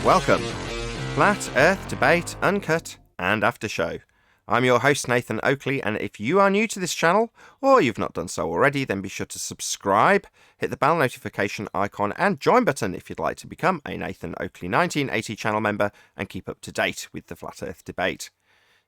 Welcome. Flat Earth Debate, Uncut, and After Show. I'm your host, Nathan Oakley, and if you are new to this channel, or you've not done so already, then be sure to subscribe, hit the bell notification icon, and join button if you'd like to become a Nathan Oakley 1980 channel member and keep up to date with the Flat Earth Debate.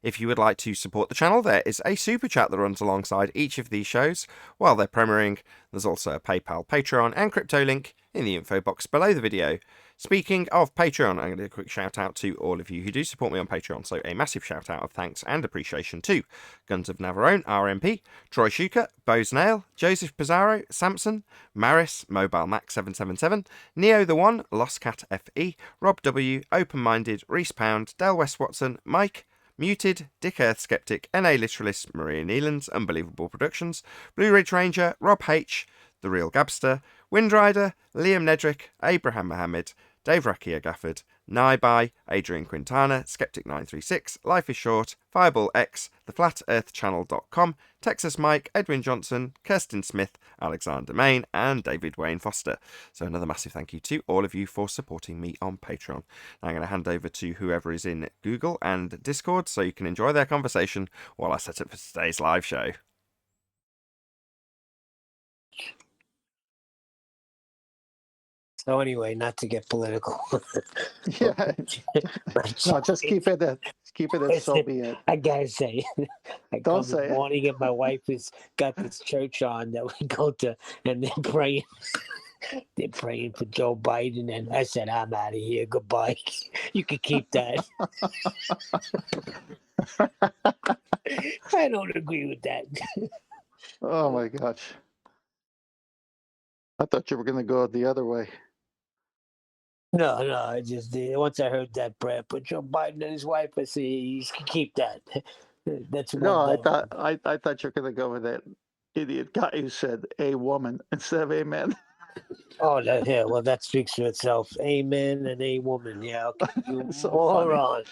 If you would like to support the channel, there is a super chat that runs alongside each of these shows while they're premiering. There's also a PayPal, Patreon, and crypto link in the info box below the video. Speaking of Patreon, I'm going to do a quick shout out to all of you who do support me on Patreon. So a massive shout out of thanks and appreciation to Guns of Navarone, RMP, Troy Shuka, Bose Nail, Joseph Pizarro, Samson, Maris, Mobile Max 777, Neo the One, Lost Cat FE, Rob W, Open Minded, Reese Pound, Del West Watson, Mike, Muted, Dick Earth Skeptic, NA Literalist, Maria Neelands, Unbelievable Productions, Blue Ridge Ranger, Rob H, The Real Gabster, Windrider, Liam Nedrick, Abraham Mohammed, Dave Rakia Gafford, Naibai, Adrian Quintana, Skeptic936, Life is Short, Fireball X, TheFlatEarthChannel.com, Texas Mike, Edwin Johnson, Kirsten Smith, Alexander Main, and David Wayne Foster. So another massive thank you to all of you for supporting me on Patreon. Now I'm going to hand over to whoever is in Google and Discord so you can enjoy their conversation while I set up for today's live show. So anyway, not to get political. Yeah, no, just keep it at so be it. I gotta say, I Don't come say in the it. morning and my wife has got this church on that we go to, and they're praying. They're praying for Joe Biden, and I said, "I'm out of here. Goodbye. You can keep that." I don't agree with that. Oh my gosh. I thought you were going to go the other way. No, I just once I heard that prayer, put Joe Biden and his wife, I said, "You can keep that." That's No, one. I thought you were going to go with that idiot guy who said a woman instead of amen. Oh, yeah. Well, that speaks for itself. Amen and a woman. Yeah, okay. You So moron.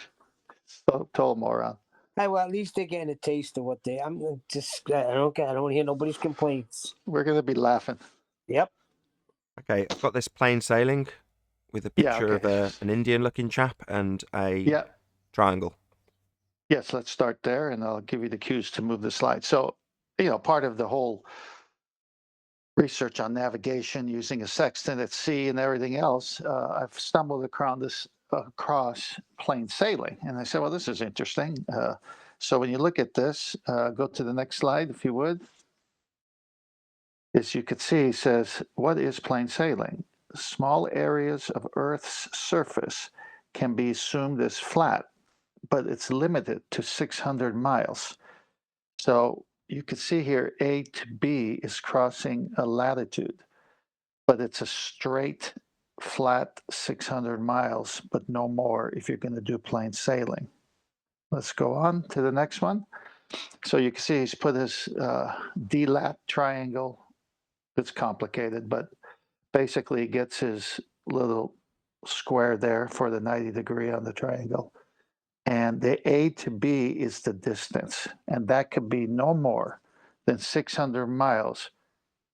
So total moron. Hey, well, at least they're getting a taste of what they. I'm just. I don't want to hear nobody's complaints. We're going to be laughing. Yep. Okay, I've got this plain sailing with a picture of an Indian-looking chap and a triangle. Yes, let's start there, and I'll give you the cues to move the slide. So, part of the whole research on navigation using a sextant at sea and everything else, I've stumbled across plain sailing, and I said, well, this is interesting. So when you look at this, go to the next slide, if you would. As you can see, it says, what is plain sailing? Small areas of Earth's surface can be assumed as flat, but it's limited to 600 miles. So you can see here, A to B is crossing a latitude, but it's a straight, flat 600 miles, but no more if you're going to do plain sailing. Let's go on to the next one. So you can see he's put his D-lat triangle. It's complicated, but basically he gets his little square there for the 90 degree on the triangle. And the A to B is the distance, and that could be no more than 600 miles,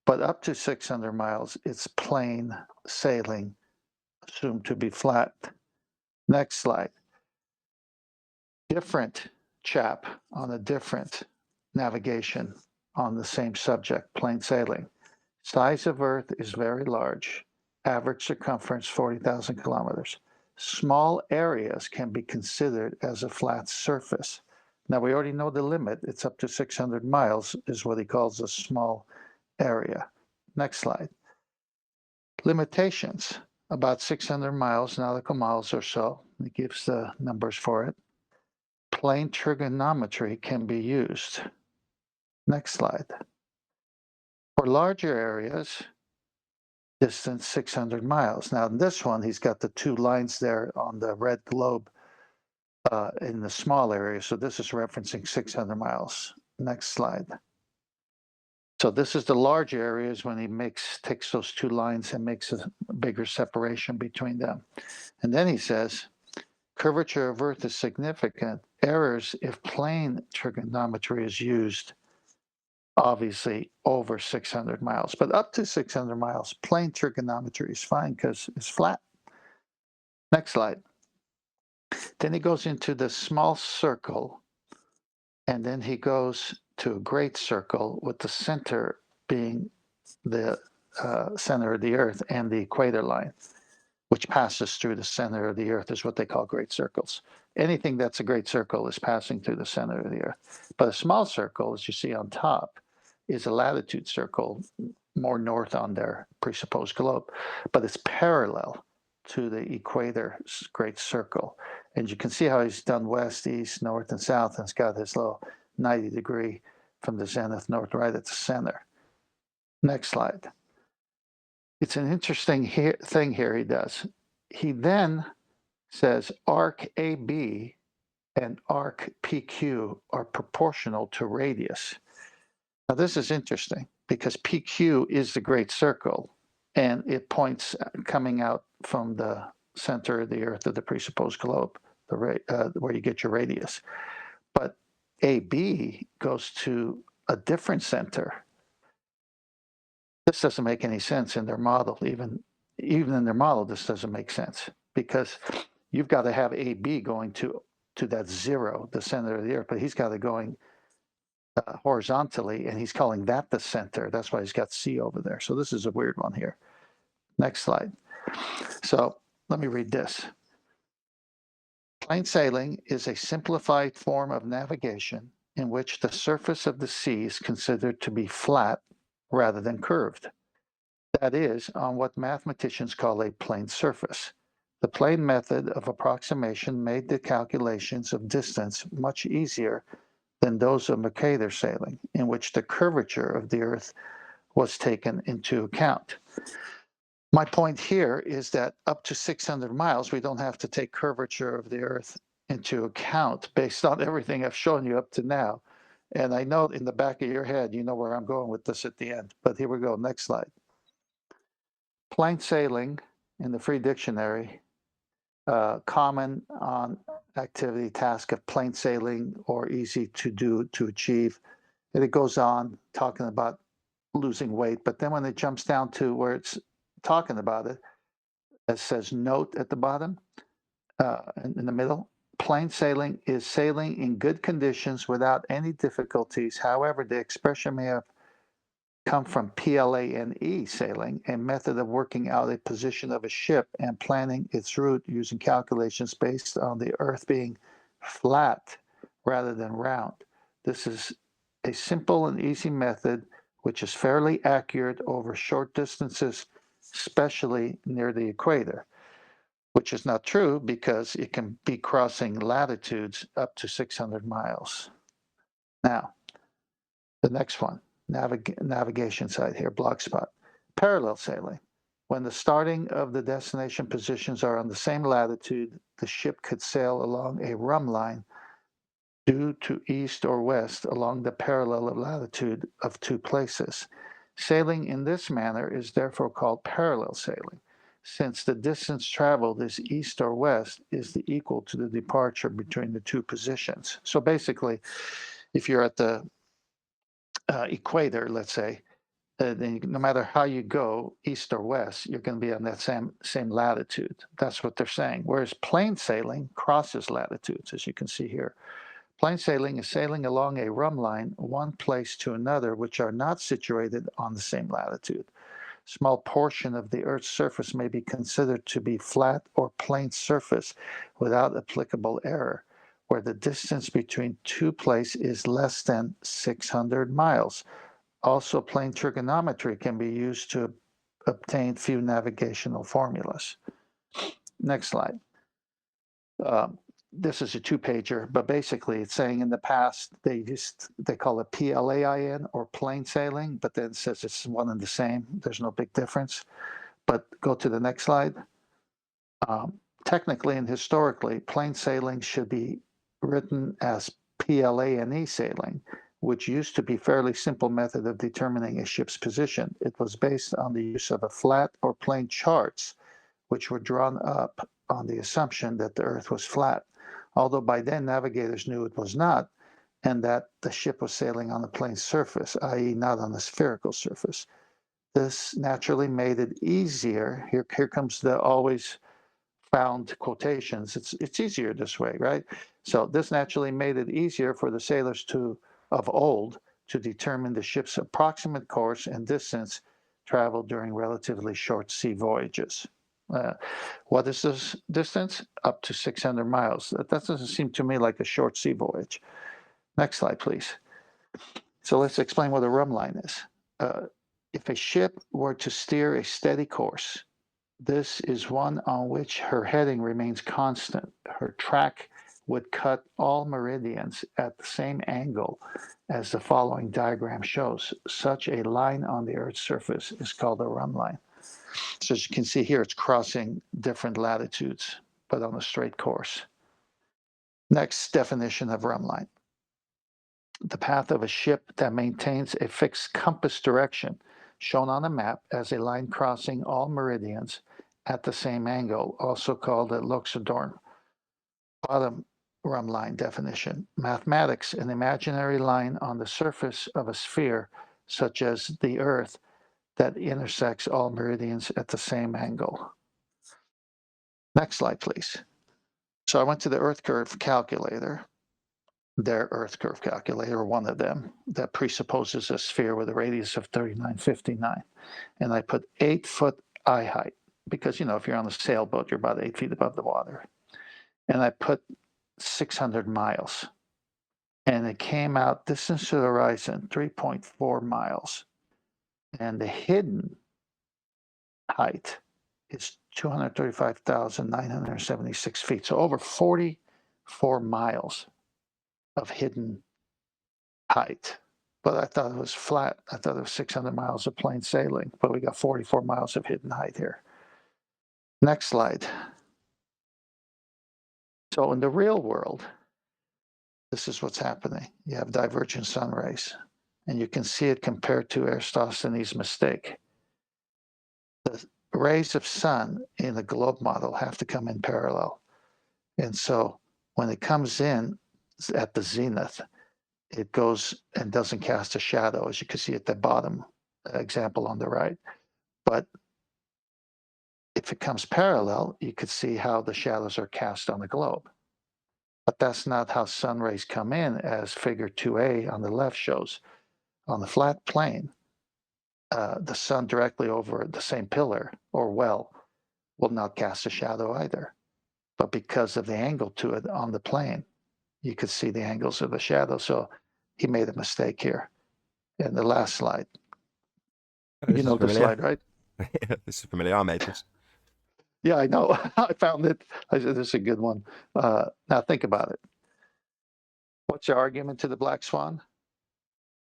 but up to 600 miles, it's plain sailing, assumed to be flat. Next slide. Different chap on a different navigation on the same subject, plain sailing. Size of Earth is very large, average circumference 40,000 kilometers. Small areas can be considered as a flat surface. Now, we already know the limit. It's up to 600 miles is what he calls a small area. Next slide. Limitations, about 600 miles, nautical miles or so. It gives the numbers for it. Plane trigonometry can be used. Next slide. For larger areas, distance 600 miles. Now, in this one, he's got the two lines there on the red globe in the small area. So this is referencing 600 miles. Next slide. So this is the large areas when he takes those two lines and makes a bigger separation between them. And then he says, curvature of Earth is significant. Errors if plane trigonometry is used, obviously over 600 miles, but up to 600 miles, plane trigonometry is fine because it's flat. Next slide. Then he goes into the small circle, and then he goes to a great circle with the center being the center of the Earth and the equator line, which passes through the center of the Earth, is what they call great circles. Anything that's a great circle is passing through the center of the Earth. But a small circle, as you see on top, is a latitude circle more north on their presupposed globe, but it's parallel to the equator great circle. And you can see how he's done west, east, north, and south, and it's got this little 90-degree from the zenith north right at the center. Next slide. It's an interesting thing here he does. He then says arc AB and arc PQ are proportional to radius. Now this is interesting because PQ is the great circle and it points coming out from the center of the Earth of the presupposed globe, where you get your radius. But AB goes to a different center. This doesn't make any sense in their model. Even in their model, this doesn't make sense because you've got to have AB going to that zero, the center of the Earth, but he's got it going horizontally, and he's calling that the center. That's why he's got C over there. So this is a weird one here. Next slide. So let me read this. Plain sailing is a simplified form of navigation in which the surface of the sea is considered to be flat rather than curved. That is, on what mathematicians call a plane surface. The plane method of approximation made the calculations of distance much easier than those of Mercator sailing, in which the curvature of the Earth was taken into account. My point here is that up to 600 miles, we don't have to take curvature of the Earth into account based on everything I've shown you up to now. And I know in the back of your head, you know where I'm going with this at the end. But here we go. Next slide. Plain sailing in the Free Dictionary, common on activity, task of plain sailing or easy to do, to achieve. And it goes on talking about losing weight. But then when it jumps down to where it's talking about it, it says note at the bottom, in the middle. Plain sailing is sailing in good conditions without any difficulties. However, the expression may have come from PLANE sailing, a method of working out a position of a ship and planning its route using calculations based on the Earth being flat rather than round. This is a simple and easy method which is fairly accurate over short distances, especially near the equator, which is not true because it can be crossing latitudes up to 600 miles. Now, the next one, navigation site here, Blogspot. Parallel sailing. When the starting of the destination positions are on the same latitude, the ship could sail along a rhumb line due to east or west along the parallel of latitude of two places. Sailing in this manner is therefore called parallel sailing, since the distance traveled is east or west is the equal to the departure between the two positions. So basically, if you're at the equator, let's say, then no matter how you go, east or west, you're going to be on that same latitude. That's what they're saying. Whereas plain sailing crosses latitudes, as you can see here. Plain sailing is sailing along a rhumb line, one place to another, which are not situated on the same latitude. Small portion of the Earth's surface may be considered to be flat or plane surface without applicable error, where the distance between two places is less than 600 miles. Also, plane trigonometry can be used to obtain few navigational formulas. Next slide. This is a two-pager, but basically it's saying in the past they call it PLAIN or plain sailing, but then it says it's one and the same. There's no big difference. But go to the next slide. Technically and historically, plain sailing should be written as PLANE sailing, which used to be a fairly simple method of determining a ship's position. It was based on the use of a flat or plane charts, which were drawn up on the assumption that the Earth was flat, although by then navigators knew it was not, and that the ship was sailing on a plane surface, i.e. not on a spherical surface. This naturally made it easier. Here comes the always found quotations, it's easier this way, right? So this naturally made it easier for the sailors of old to determine the ship's approximate course and distance traveled during relatively short sea voyages. What is this distance? Up to 600 miles. That doesn't seem to me like a short sea voyage. Next slide, please. So let's explain what a rum line is. If a ship were to steer a steady course, this is one on which her heading remains constant. Her track would cut all meridians at the same angle as the following diagram shows. Such a line on the Earth's surface is called a rum line. So as you can see here, it's crossing different latitudes, but on a straight course. Next definition of rum line. The path of a ship that maintains a fixed compass direction, shown on a map as a line crossing all meridians at the same angle, also called a loxodorn. Bottom rum line definition. Mathematics, an imaginary line on the surface of a sphere, such as the Earth, that intersects all meridians at the same angle. Next slide, please. So I went to the Earth curve calculator, their Earth curve calculator, one of them, that presupposes a sphere with a radius of 3959. And I put 8-foot eye height, because, if you're on a sailboat, you're about 8 feet above the water. And I put 600 miles. And it came out distance to the horizon, 3.4 miles. And the hidden height is 235,976 feet. So over 44 miles of hidden height. But I thought it was flat. I thought it was 600 miles of plain sailing, but we got 44 miles of hidden height here. Next slide. So in the real world, this is what's happening. You have divergent sunrise, and you can see it compared to Eratosthenes' mistake. The rays of sun in the globe model have to come in parallel. And so when it comes in at the zenith, it goes and doesn't cast a shadow, as you can see at the bottom example on the right. But if it comes parallel, you could see how the shadows are cast on the globe. But that's not how sun rays come in, as figure 2a on the left shows. On the flat plane, the sun directly over the same pillar or well will not cast a shadow either. But because of the angle to it on the plane, you could see the angles of the shadow. So he made a mistake here. And the last slide. You know the slide, right? This is familiar. I made this. Yeah, I know. I found it. I said, this is a good one. Now think about it. What's your argument to the black swan?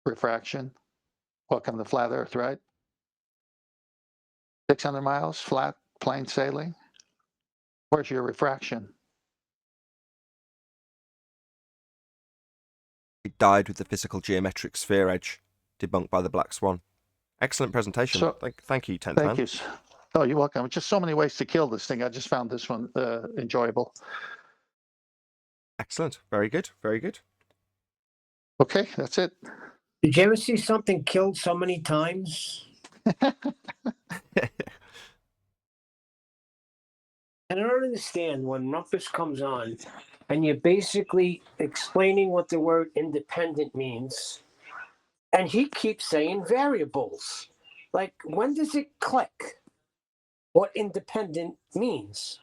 Refraction. Welcome to flat Earth, right? 600 miles, flat, plain sailing. Where's your refraction? It died with the physical geometric sphere edge, debunked by the black swan. Excellent presentation. So, thank you, 10th Thank man. you. Oh, you're welcome. Just so many ways to kill this thing. I just found this one enjoyable. Excellent. Very good. Very good. Okay, that's it. Did you ever see something killed so many times? And I don't understand when Rumpus comes on and you're basically explaining what the word independent means, and he keeps saying variables. Like, when does it click what independent means?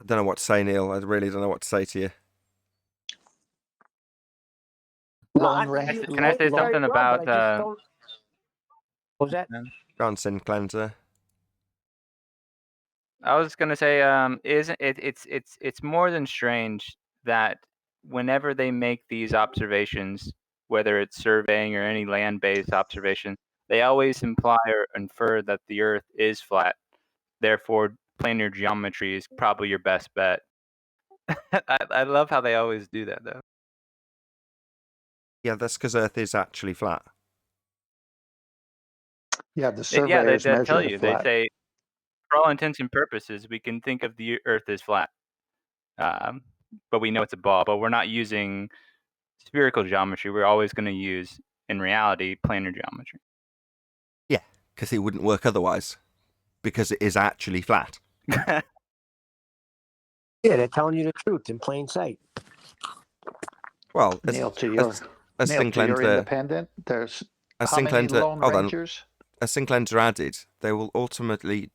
I don't know what to say, Neil. I really don't know what to say to you. Long range. Can I say something about what was that? Johnson cleanser. I was gonna say, isn't it? It's more than strange that whenever they make these observations, whether it's surveying or any land-based observation, they always imply or infer that the Earth is flat. Therefore, planar geometry is probably your best bet. I love how they always do that, though. Yeah, that's because Earth is actually flat. Yeah, the surveyors they tell measure you. it flat. They say, for all intents and purposes, we can think of the Earth as flat. But we know it's a ball. But we're not using spherical geometry. We're always going to use, in reality, planar geometry. Yeah, because it wouldn't work otherwise, because it is actually flat. Yeah, they're telling you the truth in plain sight. Well, Neil, as to your independent, there's how many Lone Rangers? As Sinclair added, they will ultimately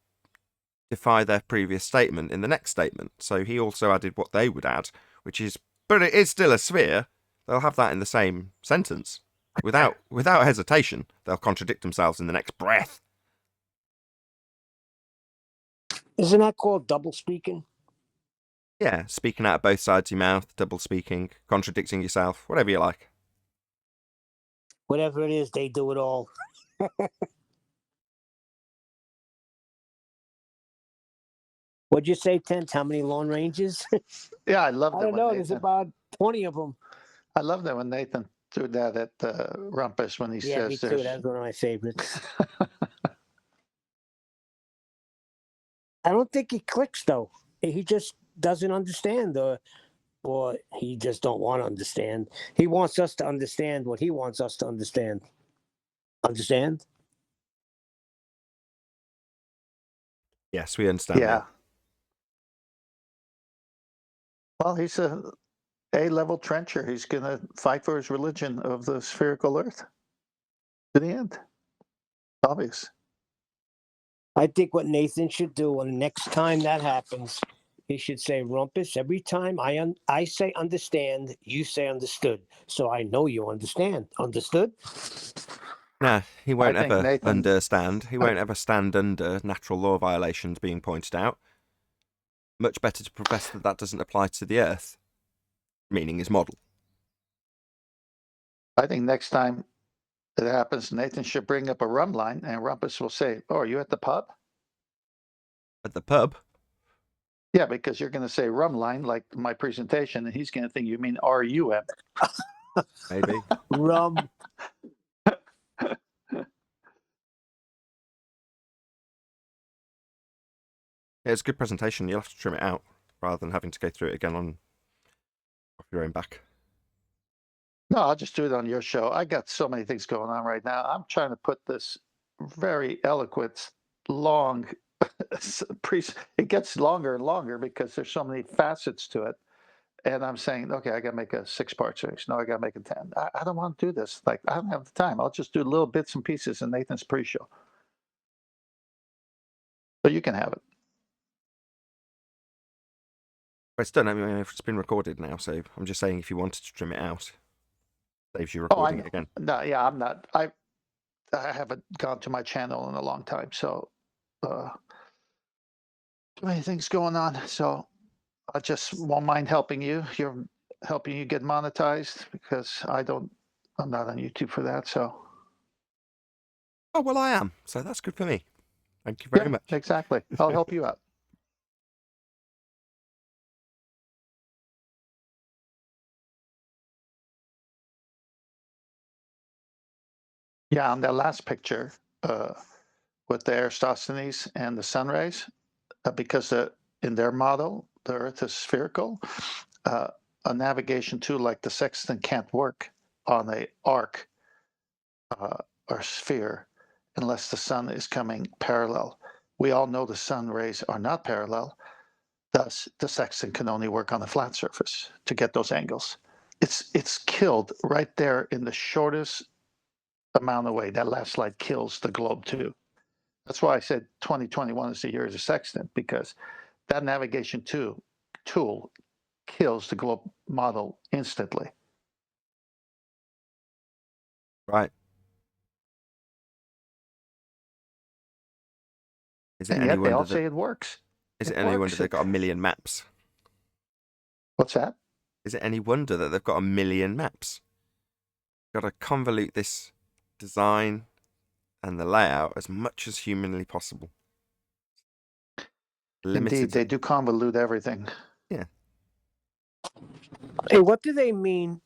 defy their previous statement in the next statement. So he also added what they would add, which is, but it is still a sphere. They'll have that in the same sentence. Without hesitation, they'll contradict themselves in the next breath. Isn't that called double speaking? Yeah, speaking out of both sides of your mouth, double speaking, contradicting yourself, whatever you like. Whatever it is, they do it all. What'd you say, Tent? How many Lone Rangers? Yeah, I love that. I don't know. There's about 20 of them. I love that when Nathan threw that at Rumpus when he Yeah, says me too. That's one of my favorites. I don't think he clicks, though. He just doesn't understand, or he just don't want to understand. He wants us to understand what he wants us to understand. Understand? Yes, we understand. Yeah. Neil. Well, he's a A-level trencher. He's going to fight for his religion of the spherical Earth to the end. Obvious. I think what Nathan should do when the next time that happens, he should say, Rumpus, every time I say understand, you say understood. So I know you understand. Understood? Nah, he won't ever Nathan, understand. He won't ever stand under natural law violations being pointed out. Much better to profess that that doesn't apply to the Earth, meaning his model. I think next time it happens, Nathan should bring up a rum line, and Rumpus will say, "Oh, are you at the pub?" At the pub? Yeah, because you're going to say rum line like my presentation, and he's going to think you mean RUM. Maybe. Rum. Yeah, it's a good presentation. You'll have to trim it out rather than having to go through it again off your own back. No, I'll just do it on your show. I got so many things going on right now. I'm trying to put this very eloquent, long it gets longer and longer because there's so many facets to it. And I'm saying, okay, I got to make a 6-part series. No, I got to make a 10. I don't want to do this. Like, I don't have the time. I'll just do little bits and pieces in Nathan's pre-show. But you can have it. It's done. I mean, it's been recorded now, so I'm just saying if you wanted to trim it out, saves you Oh, I recording know. it again. No, yeah, I'm not. I haven't gone to my channel in a long time, so too many things going on. So I just won't mind helping you. You're helping you get monetized because I'm not on YouTube for that. So Oh, well, I am. So that's good for me. Thank you very much. Exactly. I'll help you out. Yeah, on that last picture with the Eratosthenes and the sun rays, because in their model, the Earth is spherical, a navigation tool like the sextant can't work on a arc or sphere unless the sun is coming parallel. We all know the sun rays are not parallel. Thus, the sextant can only work on a flat surface to get those angles. It's killed right there in the shortest amount away. That last slide kills the globe too. That's why I said 2021 is the year of the sextant, because that navigation tool kills the globe model instantly. Right. Is it And any yet they all wonder say that it works. is it any wonder they've got a million maps? What's that? Is it any wonder that they've got a million maps? Got to convolute this design and the layout as much as humanly possible. Indeed, they do convolute everything. Yeah. Hey, what do they mean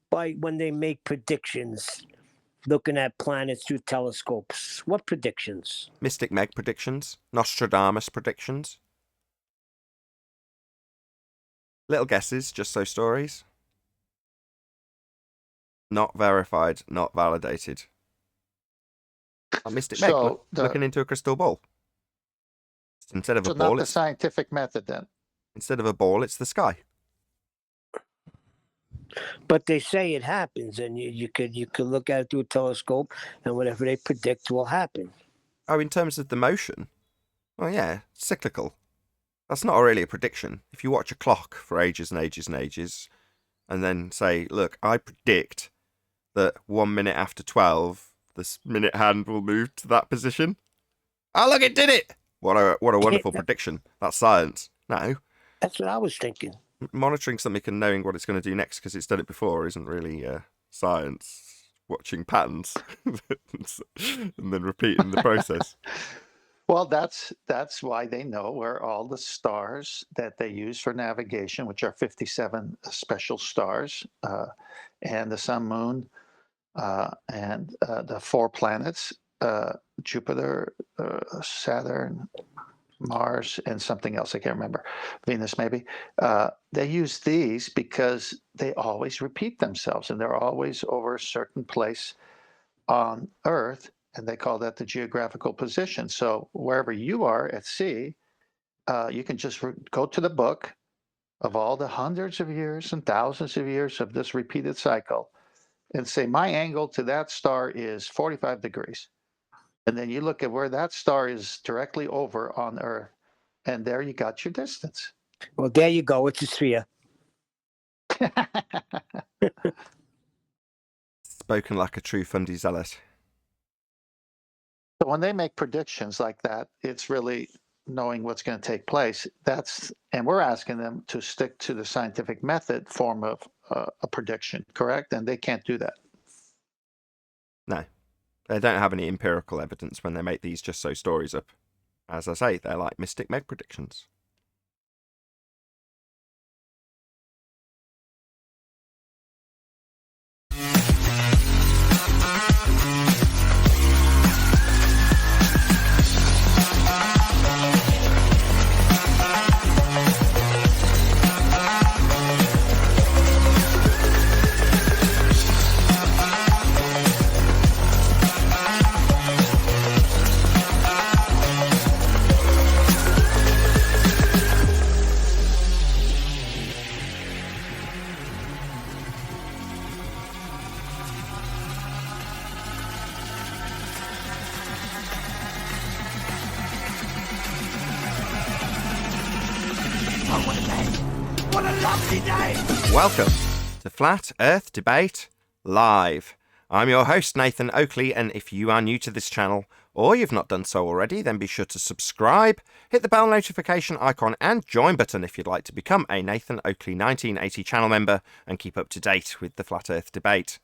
by when they make predictions looking at planets through telescopes? What predictions? Mystic Meg predictions, Nostradamus predictions. Little guesses, just so stories. Not verified, not validated. Like Mystic Meg, So looking into a crystal ball. Instead of a so ball, not the it's scientific method then. instead of a ball, it's the sky. But they say it happens, and you could look at it through a telescope, and whatever they predict will happen. Oh, in terms of the motion, well, yeah, cyclical. That's not really a prediction. If you watch a clock for ages and ages and ages, and then say, look, I predict that 1 minute after 12, this minute hand will move to that position. Oh, look, it did it! What a wonderful prediction. That's science. No. That's what I was thinking. Monitoring something and knowing what it's going to do next because it's done it before isn't really science. Watching patterns and then repeating the process. Well, that's why they know where all the stars that they use for navigation, which are 57 special stars, and the sun, moon, and the 4 planets, Jupiter, Saturn, Mars, and something else I can't remember, Venus maybe. They use these because they always repeat themselves, and they're always over a certain place on Earth, and they call that the geographical position. So wherever you are at sea, you can just go to the book of all the hundreds of years and thousands of years of this repeated cycle and say, my angle to that star is 45 degrees. And then you look at where that star is directly over on Earth, and there you got your distance. Well, there you go. It's a sphere. Spoken like a true fundy zealot. So when they make predictions like that, it's really knowing what's going to take place. And we're asking them to stick to the scientific method form of a prediction, correct? And they can't do that. No. They don't have any empirical evidence when they make these just so stories up. As I say, they're like Mystic Meg predictions. Welcome to Flat Earth Debate Live. I'm your host, Nathan Oakley, and if you are new to this channel, or you've not done so already, then be sure to subscribe, hit the bell notification icon and join button if you'd like to become a Nathan Oakley 1980 channel member and keep up to date with the Flat Earth Debate.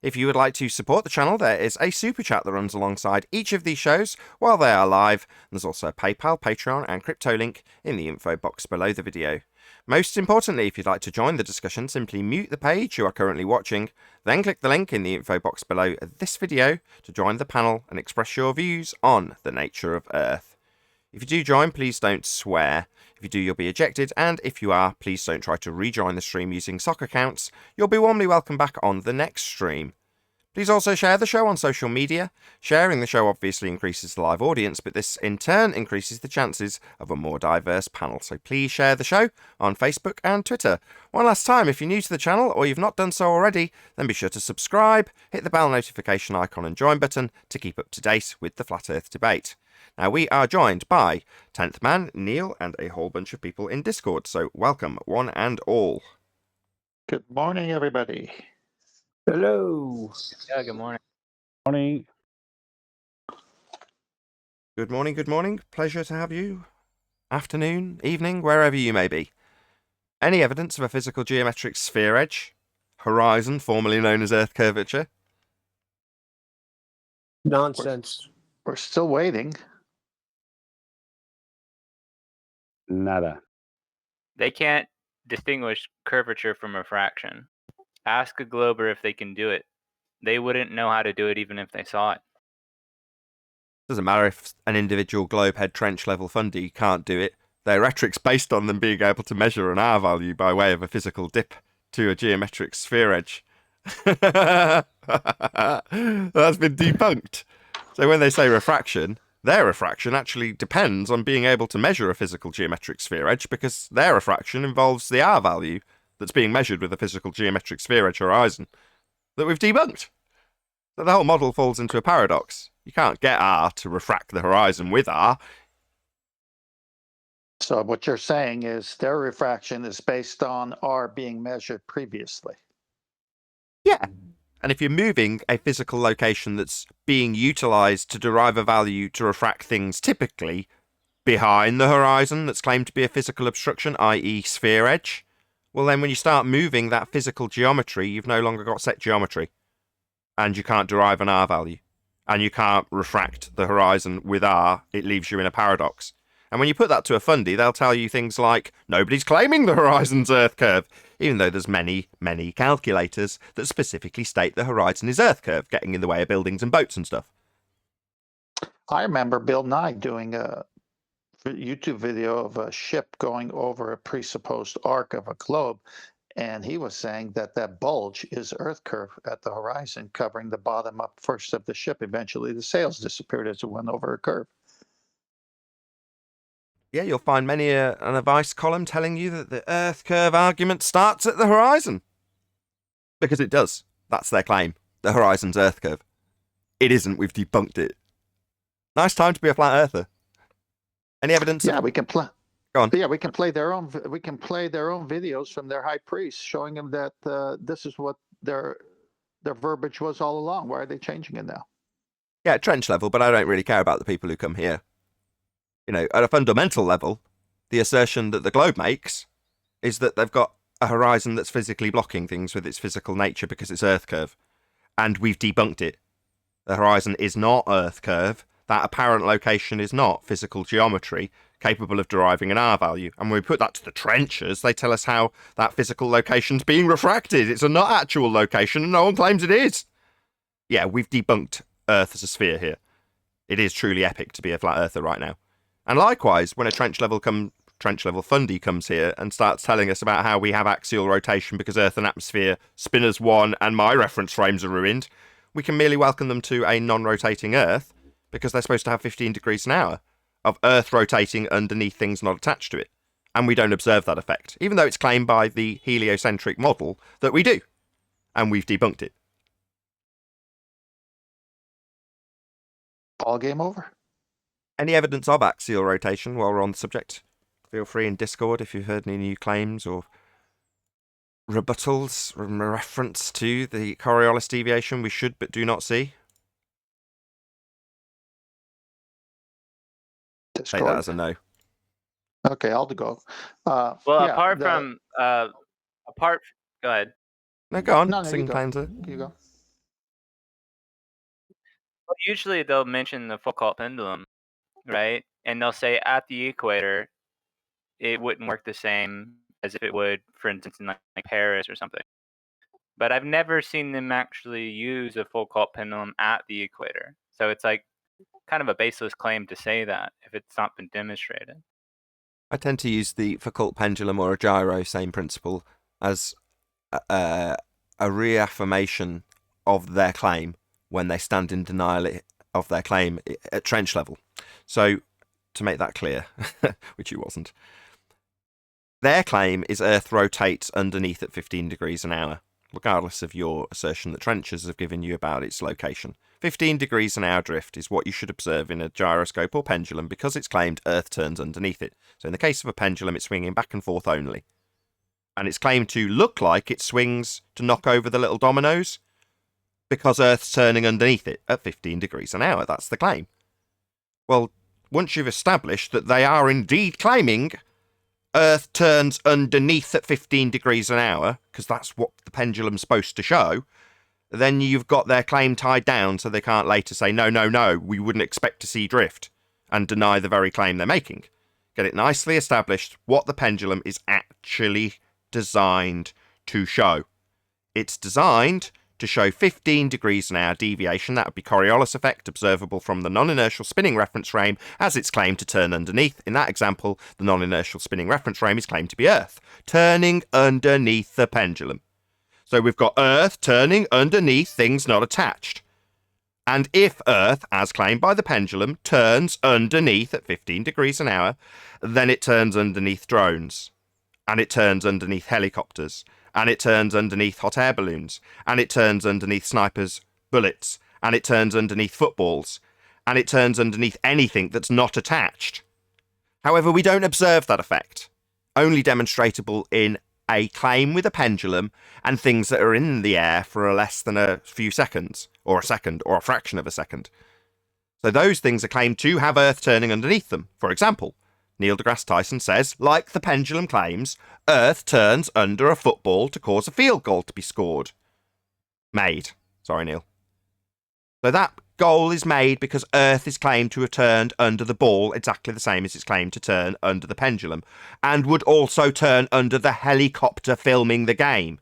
If you would like to support the channel, there is a super chat that runs alongside each of these shows while they are live. There's also a PayPal, Patreon and crypto link in the info box below the video. Most importantly, if you'd like to join the discussion, simply mute the page you are currently watching, then click the link in the info box below this video to join the panel and express your views on the nature of Earth. If you do join, please don't swear. If you do, you'll be ejected, and if you are, please don't try to rejoin the stream using sock accounts. You'll be warmly welcome back on the next stream. Please also share the show on social media. Sharing the show obviously increases the live audience, but this in turn increases the chances of a more diverse panel. So please share the show on Facebook and Twitter. One last time, if you're new to the channel or you've not done so already, then be sure to subscribe, hit the bell notification icon and join button to keep up to date with the Flat Earth Debate. Now, we are joined by 10th Man, Neil, and a whole bunch of people in Discord, so welcome, one and all. Good morning, everybody. Hello. Yeah, good morning. Morning. Good morning, good morning. Pleasure to have you. Afternoon, evening, wherever you may be. Any evidence of a physical geometric sphere edge? Horizon, formerly known as Earth curvature? Nonsense. We're still waiting. Nada. They can't distinguish curvature from refraction. Ask a glober if they can do it. They wouldn't know how to do it even if they saw it. Doesn't matter if an individual globehead trench level fundy can't do it. Their rhetoric's based on them being able to measure an R value by way of a physical dip to a geometric sphere edge. That's been debunked. So when they say refraction, their refraction actually depends on being able to measure a physical geometric sphere edge, because their refraction involves the R value that's being measured with a physical geometric sphere edge horizon that we've debunked. So the whole model falls into a paradox. You can't get R to refract the horizon with R. So what you're saying is their refraction is based on R being measured previously. Yeah. And if you're moving a physical location that's being utilized to derive a value to refract things typically behind the horizon that's claimed to be a physical obstruction, i.e. sphere edge, well then when you start moving that physical geometry, you've no longer got set geometry. And you can't derive an R value. And you can't refract the horizon with R. It leaves you in a paradox. And when you put that to a fundy, they'll tell you things like, nobody's claiming the horizon's Earth curve, even though there's many, many calculators that specifically state the horizon is Earth curve, getting in the way of buildings and boats and stuff. I remember Bill Nye doing a YouTube video of a ship going over a presupposed arc of a globe, and he was saying that that bulge is Earth curve at the horizon, covering the bottom up first of the ship. Eventually, the sails disappeared as it went over a curve. Yeah, you'll find many an advice column telling you that the Earth curve argument starts at the horizon. Because it does. That's their claim. The horizon's Earth curve. It isn't. We've debunked it. Nice time to be a flat earther. Any evidence? Yeah, we can play. Go on. Yeah, we can play their own. We can play their own videos from their high priest, showing them that this is what their verbiage was all along. Why are they changing it now? Yeah, at trench level, but I don't really care about the people who come here. You know, at a fundamental level, the assertion that the globe makes is that they've got a horizon that's physically blocking things with its physical nature because it's Earth curve. And we've debunked it. The horizon is not Earth curve. That apparent location is not physical geometry capable of deriving an R value. And when we put that to the trenchers, they tell us how that physical location's being refracted. It's a not actual location and no one claims it is. Yeah, we've debunked Earth as a sphere here. It is truly epic to be a flat earther right now. And likewise, when a trench level fundy comes here and starts telling us about how we have axial rotation because Earth and atmosphere spinners one and my reference frames are ruined, we can merely welcome them to a non-rotating Earth because they're supposed to have 15 degrees an hour of Earth rotating underneath things not attached to it. And we don't observe that effect, even though it's claimed by the heliocentric model that we do. And we've debunked it. All game over. Any evidence of axial rotation while we're on the subject? Feel free in Discord if you've heard any new claims or rebuttals in reference to the Coriolis deviation we should but do not see. Discord. Take that as a no. Okay, I'll go. Well, yeah, apart from go ahead. No, go on. No, Sing you claims go. it. You go. Well, usually they'll mention the Foucault pendulum, right? And they'll say at the equator, it wouldn't work the same as if it would, for instance, in like Paris or something. But I've never seen them actually use a Foucault pendulum at the equator. So it's like kind of a baseless claim to say that if it's not been demonstrated. I tend to use the Foucault pendulum or a gyro, same principle, as a reaffirmation of their claim when they stand in denial of their claim at trench level. So, to make that clear, which you wasn't, their claim is Earth rotates underneath at 15 degrees an hour, regardless of your assertion that trenchers have given you about its location. 15 degrees an hour drift is what you should observe in a gyroscope or pendulum because it's claimed Earth turns underneath it. So in the case of a pendulum, it's swinging back and forth only. And it's claimed to look like it swings to knock over the little dominoes because Earth's turning underneath it at 15 degrees an hour. That's the claim. Well, once you've established that they are indeed claiming Earth turns underneath at 15 degrees an hour, because that's what the pendulum's supposed to show, then you've got their claim tied down so they can't later say, no, we wouldn't expect to see drift, and deny the very claim they're making. Get it nicely established what the pendulum is actually designed to show. It's designed to show 15 degrees an hour deviation. That would be Coriolis effect, observable from the non-inertial spinning reference frame, as it's claimed to turn underneath. In that example, the non-inertial spinning reference frame is claimed to be Earth, turning underneath the pendulum. So we've got Earth turning underneath things not attached. And if Earth, as claimed by the pendulum, turns underneath at 15 degrees an hour, then it turns underneath drones, and it turns underneath helicopters, and it turns underneath hot air balloons, and it turns underneath snipers' bullets, and it turns underneath footballs, and it turns underneath anything that's not attached. However, we don't observe that effect, only demonstrable in a claim with a pendulum and things that are in the air for less than a few seconds, or a second, or a fraction of a second. So those things are claimed to have Earth turning underneath them. For example, Neil deGrasse Tyson says, like the pendulum claims, Earth turns under a football to cause a field goal to be scored. Made. Sorry, Neil. So that goal is made because Earth is claimed to have turned under the ball exactly the same as it's claimed to turn under the pendulum, and would also turn under the helicopter filming the game,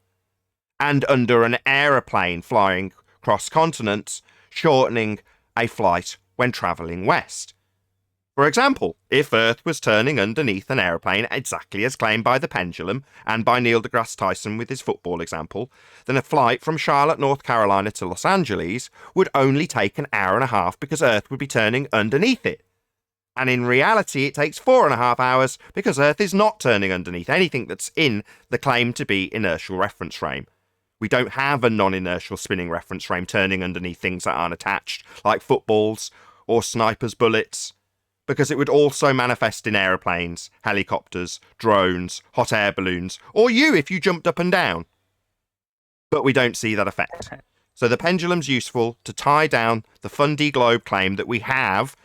and under an aeroplane flying across continents, shortening a flight when travelling west. For example, if Earth was turning underneath an aeroplane exactly as claimed by the pendulum and by Neil deGrasse Tyson with his football example, then a flight from Charlotte, North Carolina to Los Angeles would only take an hour and a half because Earth would be turning underneath it. And in reality, it takes 4.5 hours because Earth is not turning underneath anything that's in the claim to be inertial reference frame. We don't have a non-inertial spinning reference frame turning underneath things that aren't attached, like footballs or snipers' bullets, because it would also manifest in aeroplanes, helicopters, drones, hot air balloons, or you if you jumped up and down. But we don't see that effect. So the pendulum's useful to tie down the Fundy globe claim that we have,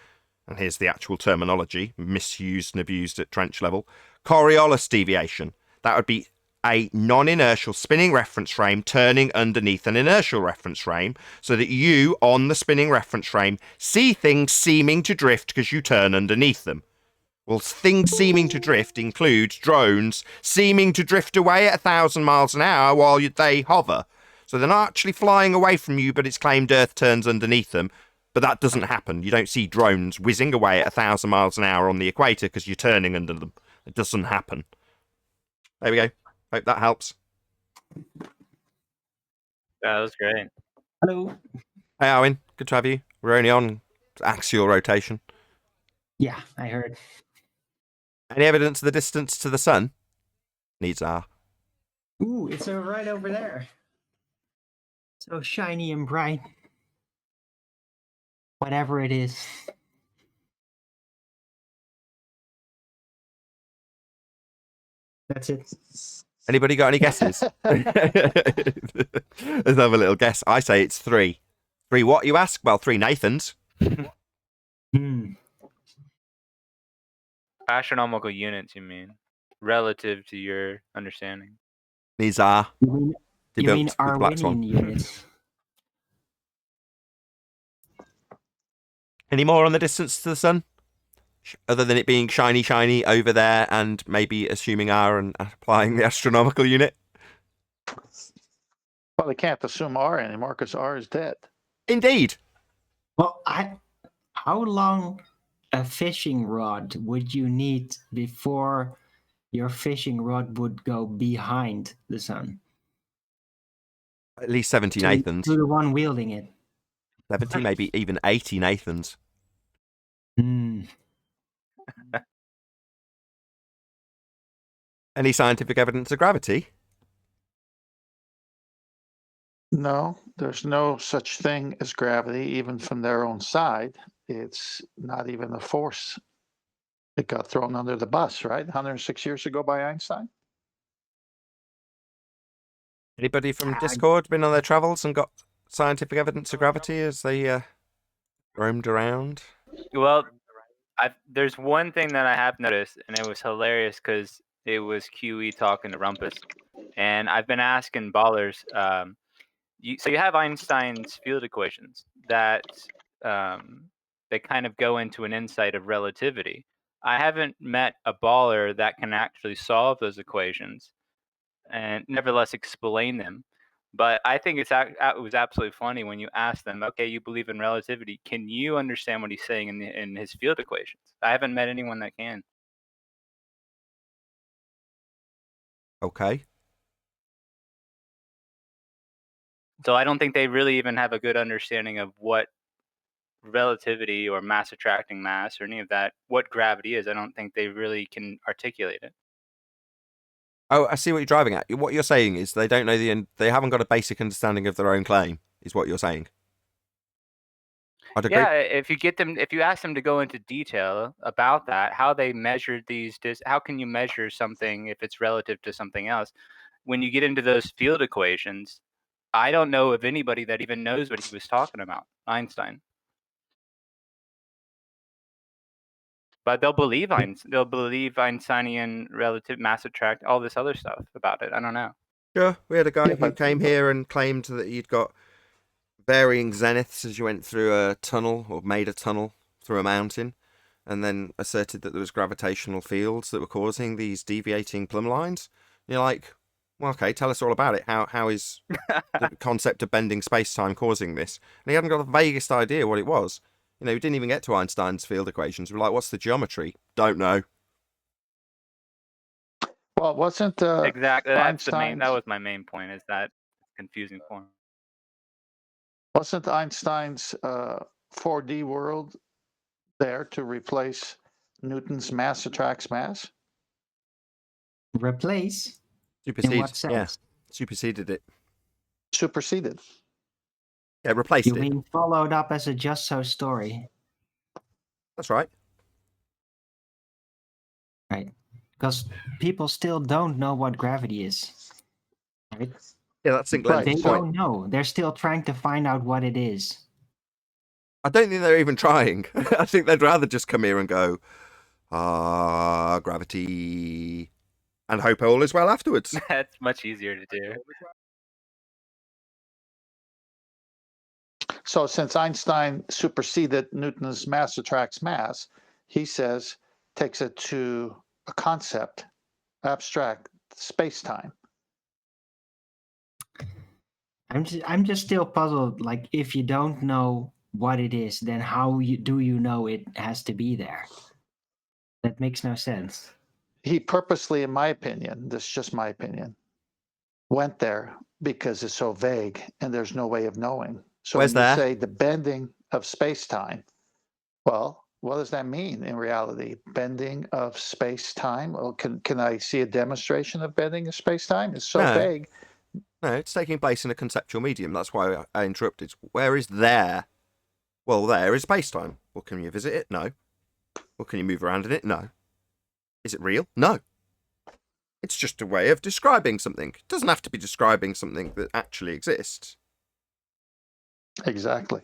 and here's the actual terminology, misused and abused at trench level, Coriolis deviation. That would be a non-inertial spinning reference frame turning underneath an inertial reference frame so that you, on the spinning reference frame, see things seeming to drift because you turn underneath them. Well, things seeming to drift includes drones seeming to drift away at 1,000 miles an hour while they hover. So they're not actually flying away from you, but it's claimed Earth turns underneath them. But that doesn't happen. You don't see drones whizzing away at 1,000 miles an hour on the equator because you're turning under them. It doesn't happen. There we go. Hope that helps. That was great. Hello. Hey, Owen. Good to have you. We're only on axial rotation. Yeah, I heard. Any evidence of the distance to the sun? Needs are. Ooh, it's right over there. So shiny and bright. Whatever it is. That's it. Anybody got any guesses? Let's have a little guess. I say it's 3. 3 what, you ask? Well, 3 Nathans. Astronomical units, you mean? Relative to your understanding. These are You mean debunked with Black Swan. Arwinian units? Any more on the distance to the sun? Other than it being shiny, shiny over there and maybe assuming R and applying the astronomical unit? Well, they can't assume R anymore because R is dead. Indeed. Well, how long a fishing rod would you need before your fishing rod would go behind the sun? At least 70 Nathans. To the one wielding it. 70, maybe even 80 Nathans. Any scientific evidence of gravity? No, there's no such thing as gravity, even from their own side. It's not even a force. It got thrown under the bus, right? 106 years ago by Einstein. Anybody from Discord been on their travels and got scientific evidence of gravity as they roamed around? Well, there's one thing that I have noticed, and it was hilarious because it was QE talking to Rumpus. And I've been asking ballers, so you have Einstein's field equations that they kind of go into an insight of relativity. I haven't met a baller that can actually solve those equations and nevertheless explain them. But I think it was absolutely funny when you ask them, okay, you believe in relativity. Can you understand what he's saying in his field equations? I haven't met anyone that can. Okay. So I don't think they really even have a good understanding of what relativity or mass attracting mass or any of that, what gravity is. I don't think they really can articulate it. Oh, I see what you're driving at. What you're saying is they don't know they haven't got a basic understanding of their own claim, is what you're saying. I'd agree. Yeah, if you ask them to go into detail about that, how they measured these, how can you measure something if it's relative to something else? When you get into those field equations, I don't know of anybody that even knows what he was talking about, Einstein. But they'll believe Einsteinian relative mass attract, all this other stuff about it. I don't know. Sure, we had a guy Yeah, who but- came here and claimed that he'd got varying zeniths as you went through a tunnel or made a tunnel through a mountain, and then asserted that there was gravitational fields that were causing these deviating plumb lines. And you're like, well, okay, tell us all about it. How is the concept of bending space-time causing this? And he hadn't got the vaguest idea what it was. You know, we didn't even get to Einstein's field equations. We're like, what's the geometry? Don't know. Well, wasn't Exactly. That's the main. Einstein's- That was my main point. Is that confusing form? wasn't Einstein's 4D world there to replace Newton's mass attracts mass? Replace? In Superseded. what sense? Yeah, superseded it. Superseded. Yeah, replaced You it. mean followed up as a just so story? That's right. Right. Because people still don't know what gravity is. Right? Yeah, that's St. Right. They Glenn's point. don't know. They're still trying to find out what it is. I don't think they're even trying. I think they'd rather just come here and go, gravity, and hope all is well afterwards. That's much easier to do. So since Einstein superseded Newton's mass attracts mass, he says, takes it to a concept, abstract space-time. I'm just still puzzled. Like, if you don't know what it is, then do you know it has to be there? That makes no sense. He purposely, in my opinion, this is just my opinion, went there because it's so vague and there's no way of knowing. So Where's when you that? say the bending of space-time, well, what does that mean in reality? Bending of space-time? Well, can I see a demonstration of bending of space-time? It's so No. vague. No, it's taking place in a conceptual medium. That's why I interrupted. Where is there? Well, there is space-time. Well, can you visit it? No. Well, can you move around in it? No. Is it real? No. It's just a way of describing something. It doesn't have to be describing something that actually exists. Exactly.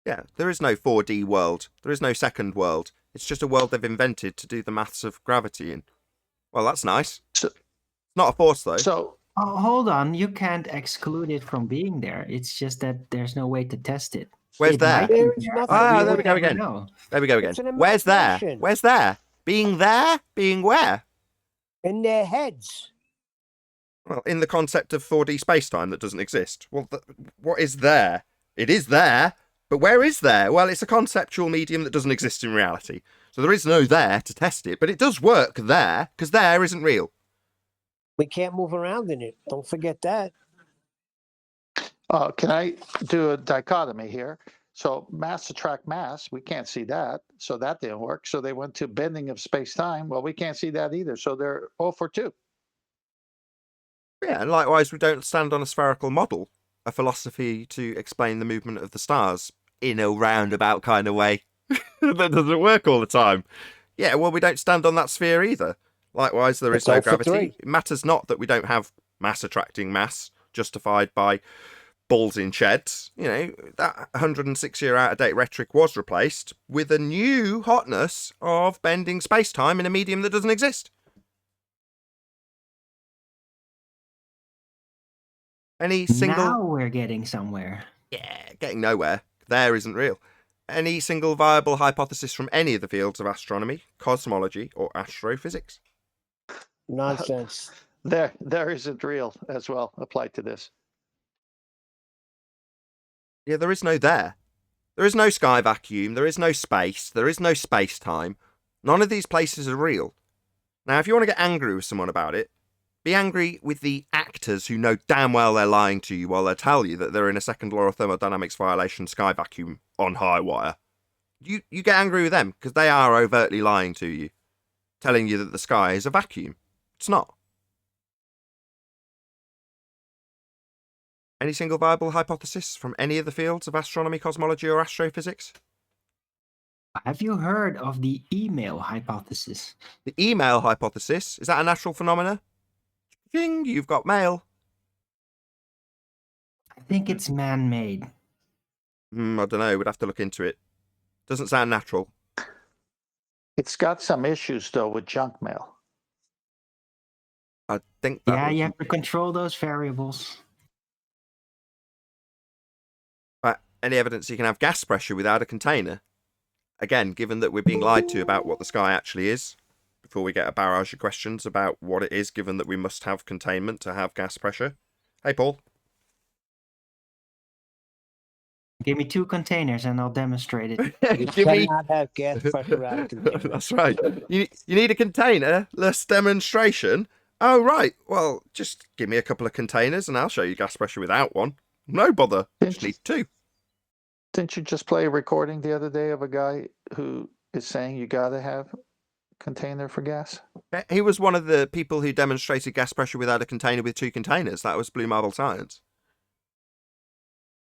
Yeah, there is no 4D world. There is no second world. It's just a world they've invented to do the maths of gravity in. Well, that's nice. So- It's not a force, though. So Oh, hold on. You can't exclude it from being there. It's just that there's no way to test it. Where's It there? might be There is there, nothing but Ah, we there we would go never again. know. There we go again. It's an Where's there? imagination. Where's there? Being there? Being where? In their heads. Well, in the concept of 4D space-time that doesn't exist. Well, what is there? It is there, but where is there? Well, it's a conceptual medium that doesn't exist in reality. So there is no there to test it, but it does work there, because there isn't real. We can't move around in it. Don't forget that. can I do a dichotomy here? So mass attract mass, we can't see that. So that didn't work. So they went to bending of space-time. Well, we can't see that either. So they're 0 for 2. Yeah, and likewise, we don't stand on a spherical model, a philosophy to explain the movement of the stars in a roundabout kind of way. That doesn't work all the time. Yeah, well, we don't stand on that sphere either. Likewise, there is It's no 0 for gravity. 3. It matters not that we don't have mass attracting mass justified by balls in sheds. You know, that 106-year out-of-date rhetoric was replaced with a new hotness of bending space-time in a medium that doesn't exist. Any single... Now we're getting somewhere. Yeah, getting nowhere. There isn't real. Any single viable hypothesis from any of the fields of astronomy, cosmology, or astrophysics? Nonsense. There isn't real as well applied to this. Yeah, there is no there. There is no sky vacuum. There is no space. There is no space-time. None of these places are real. Now, if you want to get angry with someone about it, Be angry with the actors who know damn well they're lying to you while they tell you that they're in a second law of thermodynamics violation sky vacuum on high wire. You get angry with them because they are overtly lying to you, telling you that the sky is a vacuum. It's not. Any single viable hypothesis from any of the fields of astronomy, cosmology, or astrophysics? Have you heard of the email hypothesis? The email hypothesis, is that a natural phenomena? Ding, you've got mail. I think it's man-made. I don't know, we'd have to look into it. Doesn't sound natural. It's got some issues, though, with junk mail. I think that Yeah, was... you have to control those variables. But any evidence you can have gas pressure without a container? Again, given that we're being lied to about what the sky actually is, before we get a barrage of questions about what it is, given that we must have containment to have gas pressure. Hey, Paul. Give me 2 containers and I'll demonstrate it. You Give me... cannot have gas pressure out of container. That's right. You need a container, less demonstration. Oh, right. Well, just give me a couple of containers and I'll show you gas pressure without one. No bother. Just need 2. Didn't you just play a recording the other day of a guy who is saying you got to have a container for gas? He was one of the people who demonstrated gas pressure without a container with 2 containers. That was Blue Marble Science.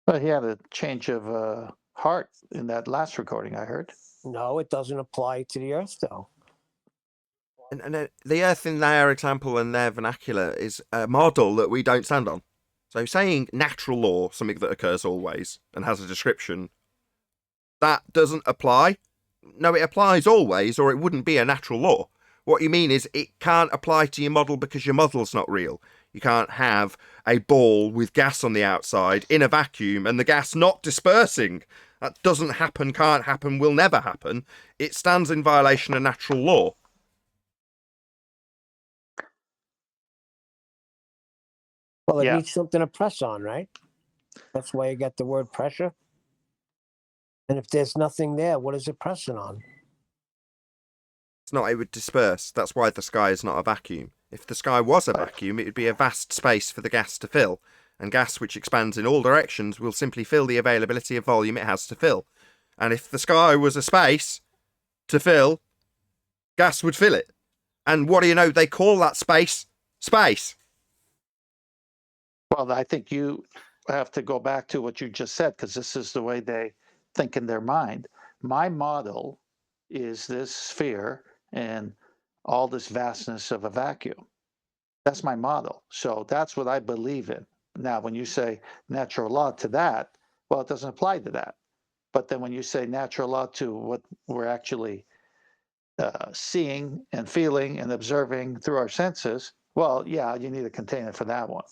But he had a change of heart in that last recording I heard. No, it doesn't apply to the Earth, though. And the Earth in their example and their vernacular is a model that we don't stand on. So saying natural law, something that occurs always and has a description, that doesn't apply. No, it applies always, or it wouldn't be a natural law. What you mean is it can't apply to your model because your model's not real. You can't have a ball with gas on the outside in a vacuum and the gas not dispersing. That doesn't happen, can't happen, will never happen. It stands in violation of natural law. Well, it Yeah. needs something to press on, right? That's why you got the word pressure. And if there's nothing there, what is it pressing on? It's not, it would disperse. That's why the sky is not a vacuum. If the sky was a vacuum, it would be a vast space for the gas to fill. And gas which expands in all directions will simply fill the availability of volume it has to fill. And if the sky was a space to fill, gas would fill it. And what do you know? They call that space space. Well, I think you have to go back to what you just said, because this is the way they think in their mind. My model is this sphere and all this vastness of a vacuum. That's my model. So that's what I believe in. Now, when you say natural law to that, well, it doesn't apply to that. But then when you say natural law to what we're actually seeing and feeling and observing through our senses, well, yeah, you need a container for that one.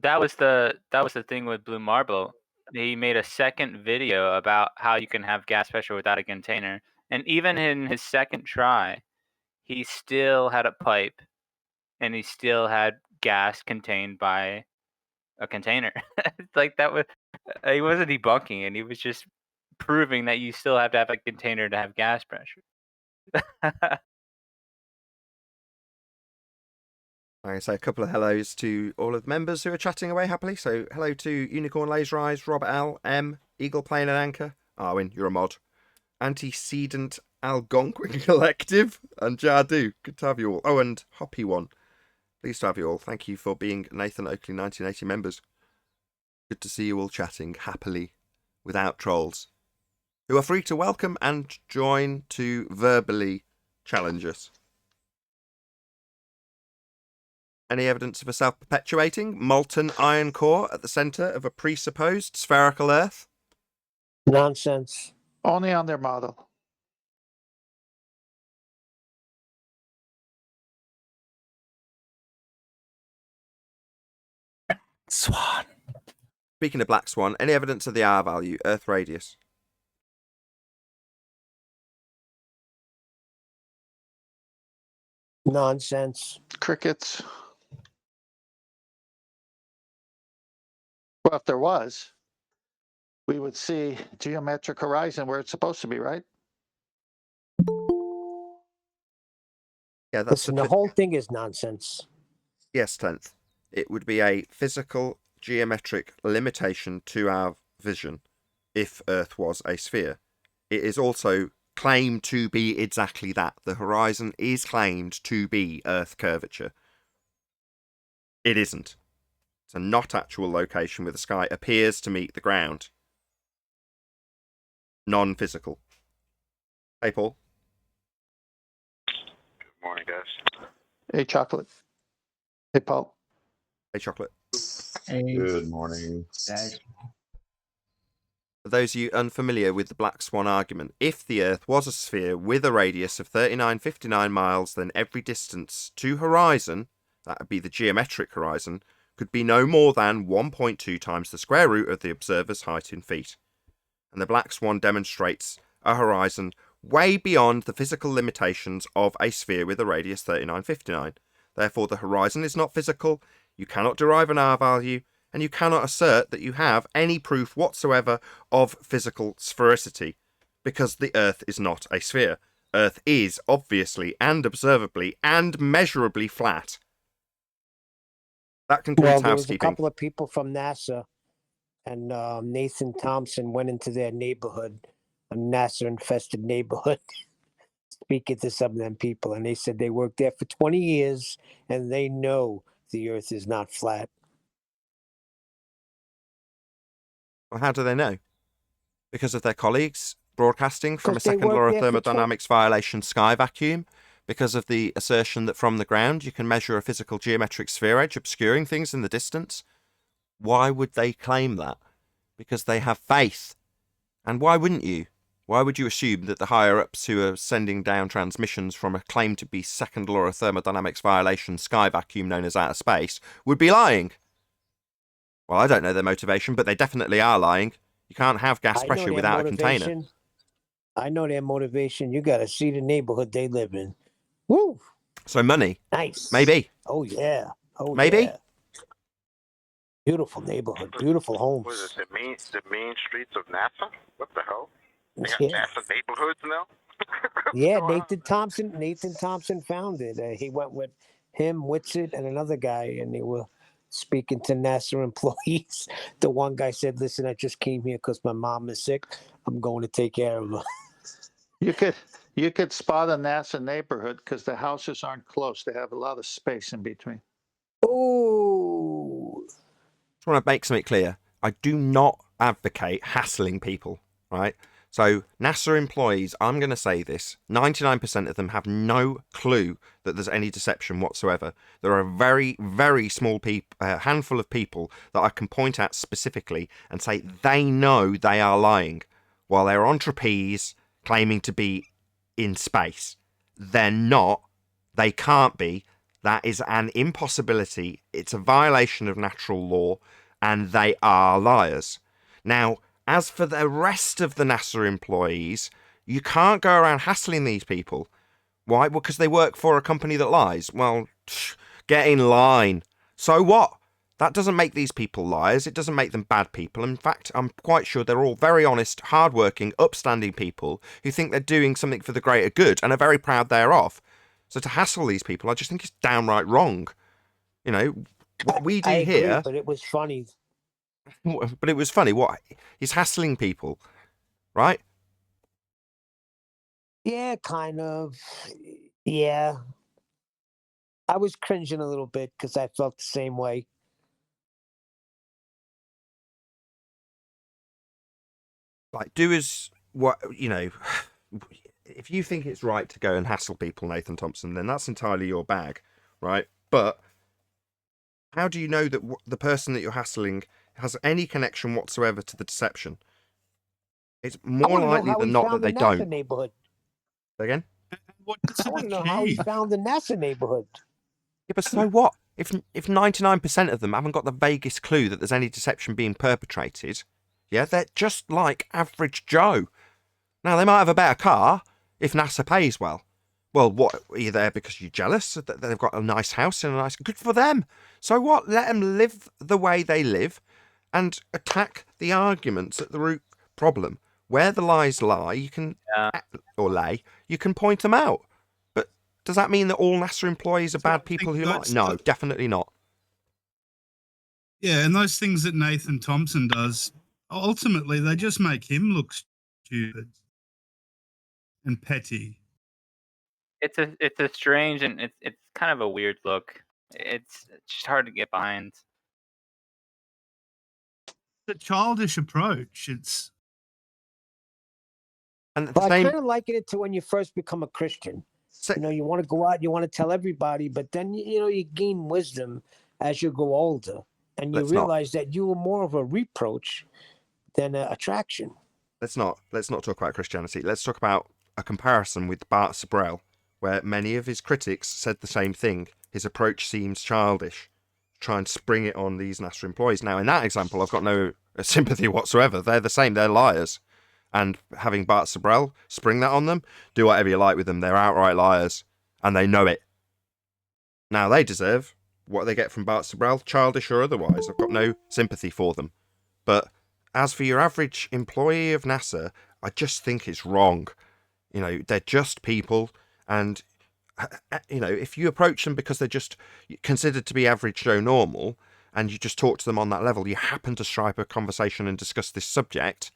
That was the thing with Blue Marble. He made a second video about how you can have gas pressure without a container, and even in his second try, he still had a pipe, and he still had gas contained by a container. Like that was he wasn't debunking it; he was just proving that you still have to have a container to have gas pressure. I say a couple of hellos to all of the members who are chatting away happily. So hello to Unicorn Laser Eyes, Robert L, M, Eagle Plane and Anchor, Arwin, you're a mod, Antecedent Algonquin Collective, and Jadu. Good to have you all. Oh, and Hoppy One. Pleased to have you all. Thank you for being Nathan Oakley 1980 members. Good to see you all chatting happily, without trolls, who are free to welcome and join to verbally challenge us. Any evidence of a self-perpetuating molten iron core at the centre of a presupposed spherical Earth? Nonsense. Only on their model. Swan. Speaking of black swan, any evidence of the R value, Earth radius? Nonsense. Crickets. Well, if there was, we would see geometric horizon where it's supposed to be, right? Yeah, that's Listen, the whole thing is nonsense. Yes, 10th. It would be a physical geometric limitation to our vision if Earth was a sphere. It is also claimed to be exactly that. The horizon is claimed to be Earth curvature. It isn't. It's a not actual location where the sky appears to meet the ground. Non-physical. Hey, Paul. Good morning, guys. Hey, Chocolate. Hey, Paul. Hey, Chocolate. Hey, Good morning. guys. For those of you unfamiliar with the Black Swan argument, if the Earth was a sphere with a radius of 3959 miles, then every distance to horizon, that would be the geometric horizon, could be no more than 1.2 times the square root of the observer's height in feet. And the Black Swan demonstrates a horizon way beyond the physical limitations of a sphere with a radius 3959. Therefore, the horizon is not physical, you cannot derive an R value, and you cannot assert that you have any proof whatsoever of physical sphericity, because the Earth is not a sphere. Earth is obviously and observably and measurably flat. That concludes Well, there was a housekeeping. couple of people from NASA, and Nathan Thompson went into their neighborhood, a NASA-infested neighborhood, speaking to some of them people, and they said they worked there for 20 years, and they know the Earth is not flat. Well, how do they know? Because of their colleagues broadcasting from a Because they second law worked of there for thermodynamics violation sky vacuum? Because of the assertion that from the ground you can measure a physical geometric sphere edge obscuring things in the distance? Why would they claim that? Because they have faith. And why wouldn't you? Why would you assume that the higher-ups who are sending down transmissions from a claimed to be second law of thermodynamics violation sky vacuum known as outer space would be lying? Well, I don't know their motivation, but they definitely are lying. You can't have gas I know pressure their without a container. motivation. I know their motivation. You got to see the neighborhood they live in. Woo! So money, Nice. maybe. Oh, yeah. Oh, Maybe. yeah. Beautiful neighborhood. Beautiful homes. What is it, the main streets of NASA? What the hell? They got Yeah. NASA neighborhoods now? What's Yeah, going on? Nathan Thompson found it. He went with him, Whitsitt, and another guy, and they were speaking to NASA employees. The one guy said, "Listen, I just came here because my mom is sick. I'm going to take care of her." You could spot a NASA neighborhood because the houses aren't close. They have a lot of space in between. Oh, Just want to make something clear. I do not advocate hassling people, right? So NASA employees, I'm going to say this, 99% of them have no clue that there's any deception whatsoever. There are a very, very small handful of people that I can point at specifically and say they know they are lying while they're on trapeze claiming to be in space. They're not. They can't be. That is an impossibility. It's a violation of natural law, and they are liars. Now, as for the rest of the NASA employees, you can't go around hassling these people. Why? Well, because they work for a company that lies. Well, get in line. So what? That doesn't make these people liars. It doesn't make them bad people. In fact, I'm quite sure they're all very honest, hardworking, upstanding people who think they're doing something for the greater good and are very proud thereof. So to hassle these people, I just think it's downright wrong. You know, what we do I agree, here... but it was funny. But it was funny. What? He's hassling people, right? Yeah, kind of. Yeah. I was cringing a little bit because I felt the same way. Like, do as what, you know, if you think it's right to go and hassle people, Nathan Thompson, then that's entirely your bag, right? But how do you know that the person that you're hassling has any connection whatsoever to the deception? It's more likely than not that they don't. Neighborhood. Say again? I want to know how he found the NASA neighborhood. Yeah, but so what? If 99% of them haven't got the vaguest clue that there's any deception being perpetrated, yeah, they're just like average Joe. Now, they might have a better car if NASA pays well. Well, what, are you there because you're jealous that they've got a nice house and a nice... Good for them. So what? Let them live the way they live and attack the arguments at the root problem. Where the lies lie, you can... or lay, you can point them out. But Does that mean that all NASA employees are So I bad people think who lie? No, definitely not. Yeah, and those things that Nathan Thompson does, ultimately, they just make him look stupid and petty. It's a strange and it's kind of a weird look. It's just hard to get behind. The childish approach. And the But I same. kind of liken it to when you first become a Christian. So, You want to go out, you want to tell everybody, but then you gain wisdom as you grow older, and you realize that you were more of a reproach than an attraction. let's not talk about Christianity. Let's talk about a comparison with Bart Sabrell, where many of his critics said the same thing. His approach seems childish. Try and spring it on these NASA employees. Now, in that example, I've got no sympathy whatsoever. They're the same. They're liars. And having Bart Sabrell spring that on them, do whatever you like with them. They're outright liars. And they know it. Now, they deserve what they get from Bart Sabrell, childish or otherwise. I've got no sympathy for them. But as for your average employee of NASA, I just think it's wrong. They're just people. And, if you approach them because they're just considered to be average Joe normal, and you just talk to them on that level, you happen to strike a conversation and discuss this subject,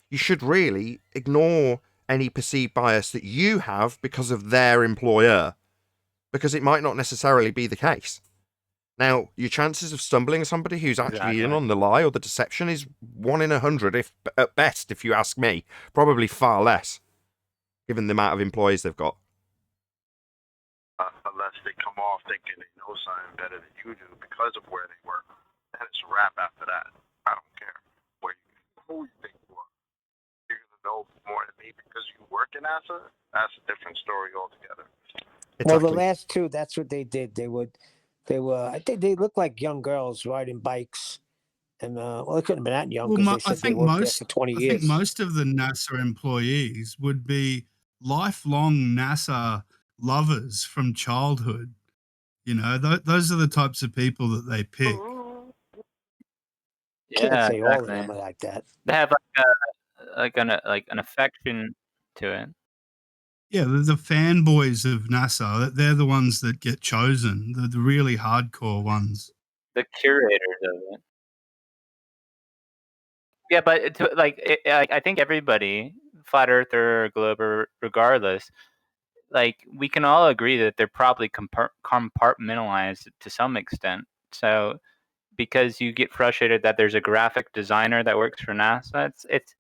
you should really ignore any perceived bias that you have because of their employer, because it might not necessarily be the case. Now, your chances of stumbling somebody who's actually in on the lie or the deception is 1 in 100, if at best, if you ask me. Probably far less, given the amount of employees they've got. Unless they come off thinking they know something better than you do because of where they work. And it's a wrap after that. I don't care who you think you are. You're going to know more than me because you work in NASA. That's a different story altogether. Exactly. Well, the last two, that's what they did. They were, I think they looked like young girls riding bikes. And, they couldn't have been that young because they said they worked there for 20 years. I think most of the NASA employees would be lifelong NASA lovers from childhood. Those are the types of people that they pick. Can't Yeah, say all of them are like that. They have an affection to it. Yeah, the fanboys of NASA, they're the ones that get chosen, the really hardcore ones. The curators of it. Yeah, but I think everybody, flat earther, glober, regardless, we can all agree that they're probably compartmentalized to some extent. So, because you get frustrated that there's a graphic designer that works for NASA, it's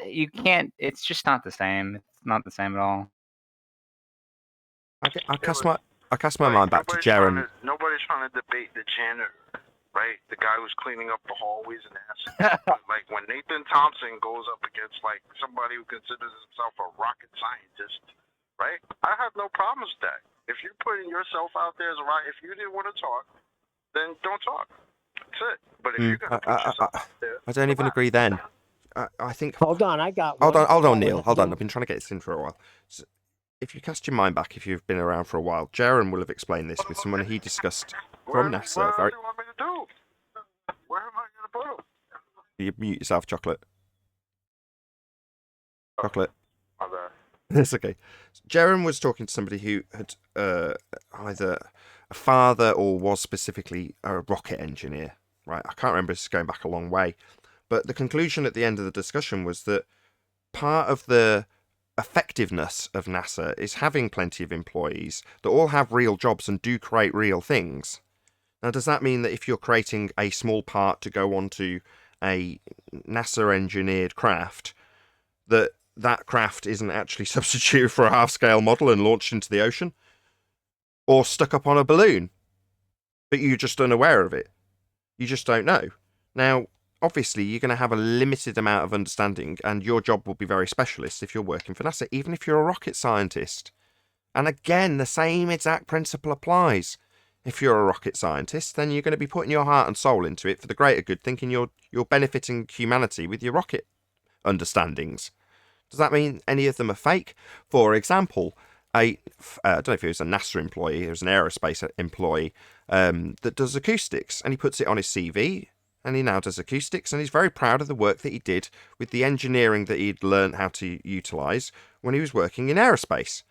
you can't. It's just not the same. It's not the same at all. I cast my mind back to Jaren. Nobody's trying to debate the janitor, right? The guy who's cleaning up the hallways and NASA. Like when Nathan Thompson goes up against somebody who considers himself a rocket scientist, right? I have no problems with that. If you're putting yourself out there as a rocket, if you didn't want to talk, then don't talk. That's it. But if you're gonna put yourself out there, I don't even agree then. I think. Hold on, I got one. Hold on, Oh, Neil. Hold on. I've been trying to get this in for a while. So, if you cast your mind back, if you've been around for a while, Jaren will have explained this with someone he discussed from NASA. What do you want me to do? Where am I going to put him? You mute yourself, Chocolate. Chocolate. My bad. That's okay. Jaren was talking to somebody who had either a father or was specifically a rocket engineer. Right? I can't remember. This is going back a long way. But the conclusion at the end of the discussion was that part of the effectiveness of NASA is having plenty of employees that all have real jobs and do create real things. Now, does that mean that if you're creating a small part to go onto a NASA-engineered craft, that craft isn't actually substituted for a half-scale model and launched into the ocean? Or stuck up on a balloon? But you're just unaware of it. You just don't know. Now, obviously, you're going to have a limited amount of understanding, and your job will be very specialist if you're working for NASA, even if you're a rocket scientist. And again, the same exact principle applies. If you're a rocket scientist, then you're going to be putting your heart and soul into it for the greater good, thinking you're benefiting humanity with your rocket understandings. Does that mean any of them are fake? For example, I don't know if he was a NASA employee, he was an aerospace employee that does acoustics, and he puts it on his CV, and he now does acoustics, and he's very proud of the work that he did with the engineering that he'd learned how to utilise when he was working in aerospace.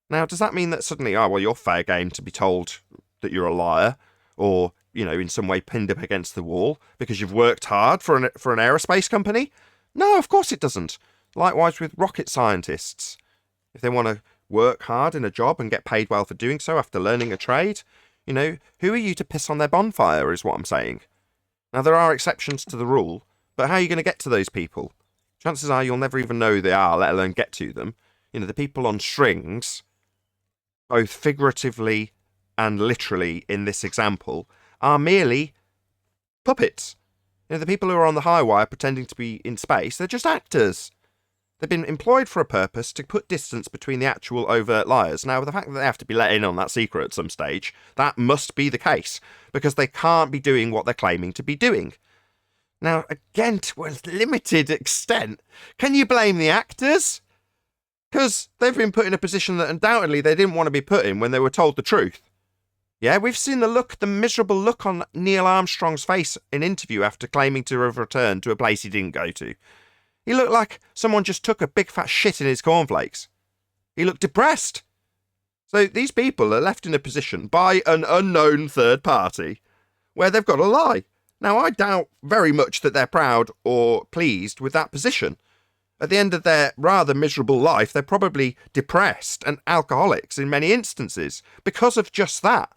Now, does that mean that suddenly, oh, well, you're fair game to be told that you're a liar, or, you know, in some way pinned up against the wall because you've worked hard for an aerospace company? No, of course it doesn't. Likewise with rocket scientists. If they want to work hard in a job and get paid well for doing so after learning a trade, you know, who are you to piss on their bonfire, is what I'm saying. Now, there are exceptions to the rule, but how are you going to get to those people? Chances are you'll never even know who they are, let alone get to them. You know, the people on strings, both figuratively and literally in this example, are merely puppets. You know, the people who are on the high wire pretending to be in space, they're just actors. They've been employed for a purpose to put distance between the actual overt liars. Now, the fact that they have to be let in on that secret at some stage, that must be the case, because they can't be doing what they're claiming to be doing. Now, again, to a limited extent, can you blame the actors? Because they've been put in a position that undoubtedly they didn't want to be put in when they were told the truth. Yeah, we've seen the miserable look on Neil Armstrong's face in interview after claiming to have returned to a place he didn't go to. He looked like someone just took a big fat shit in his cornflakes. He looked depressed. So these people are left in a position by an unknown third party where they've got to lie. Now, I doubt very much that they're proud or pleased with that position. At the end of their rather miserable life, they're probably depressed and alcoholics in many instances because of just that.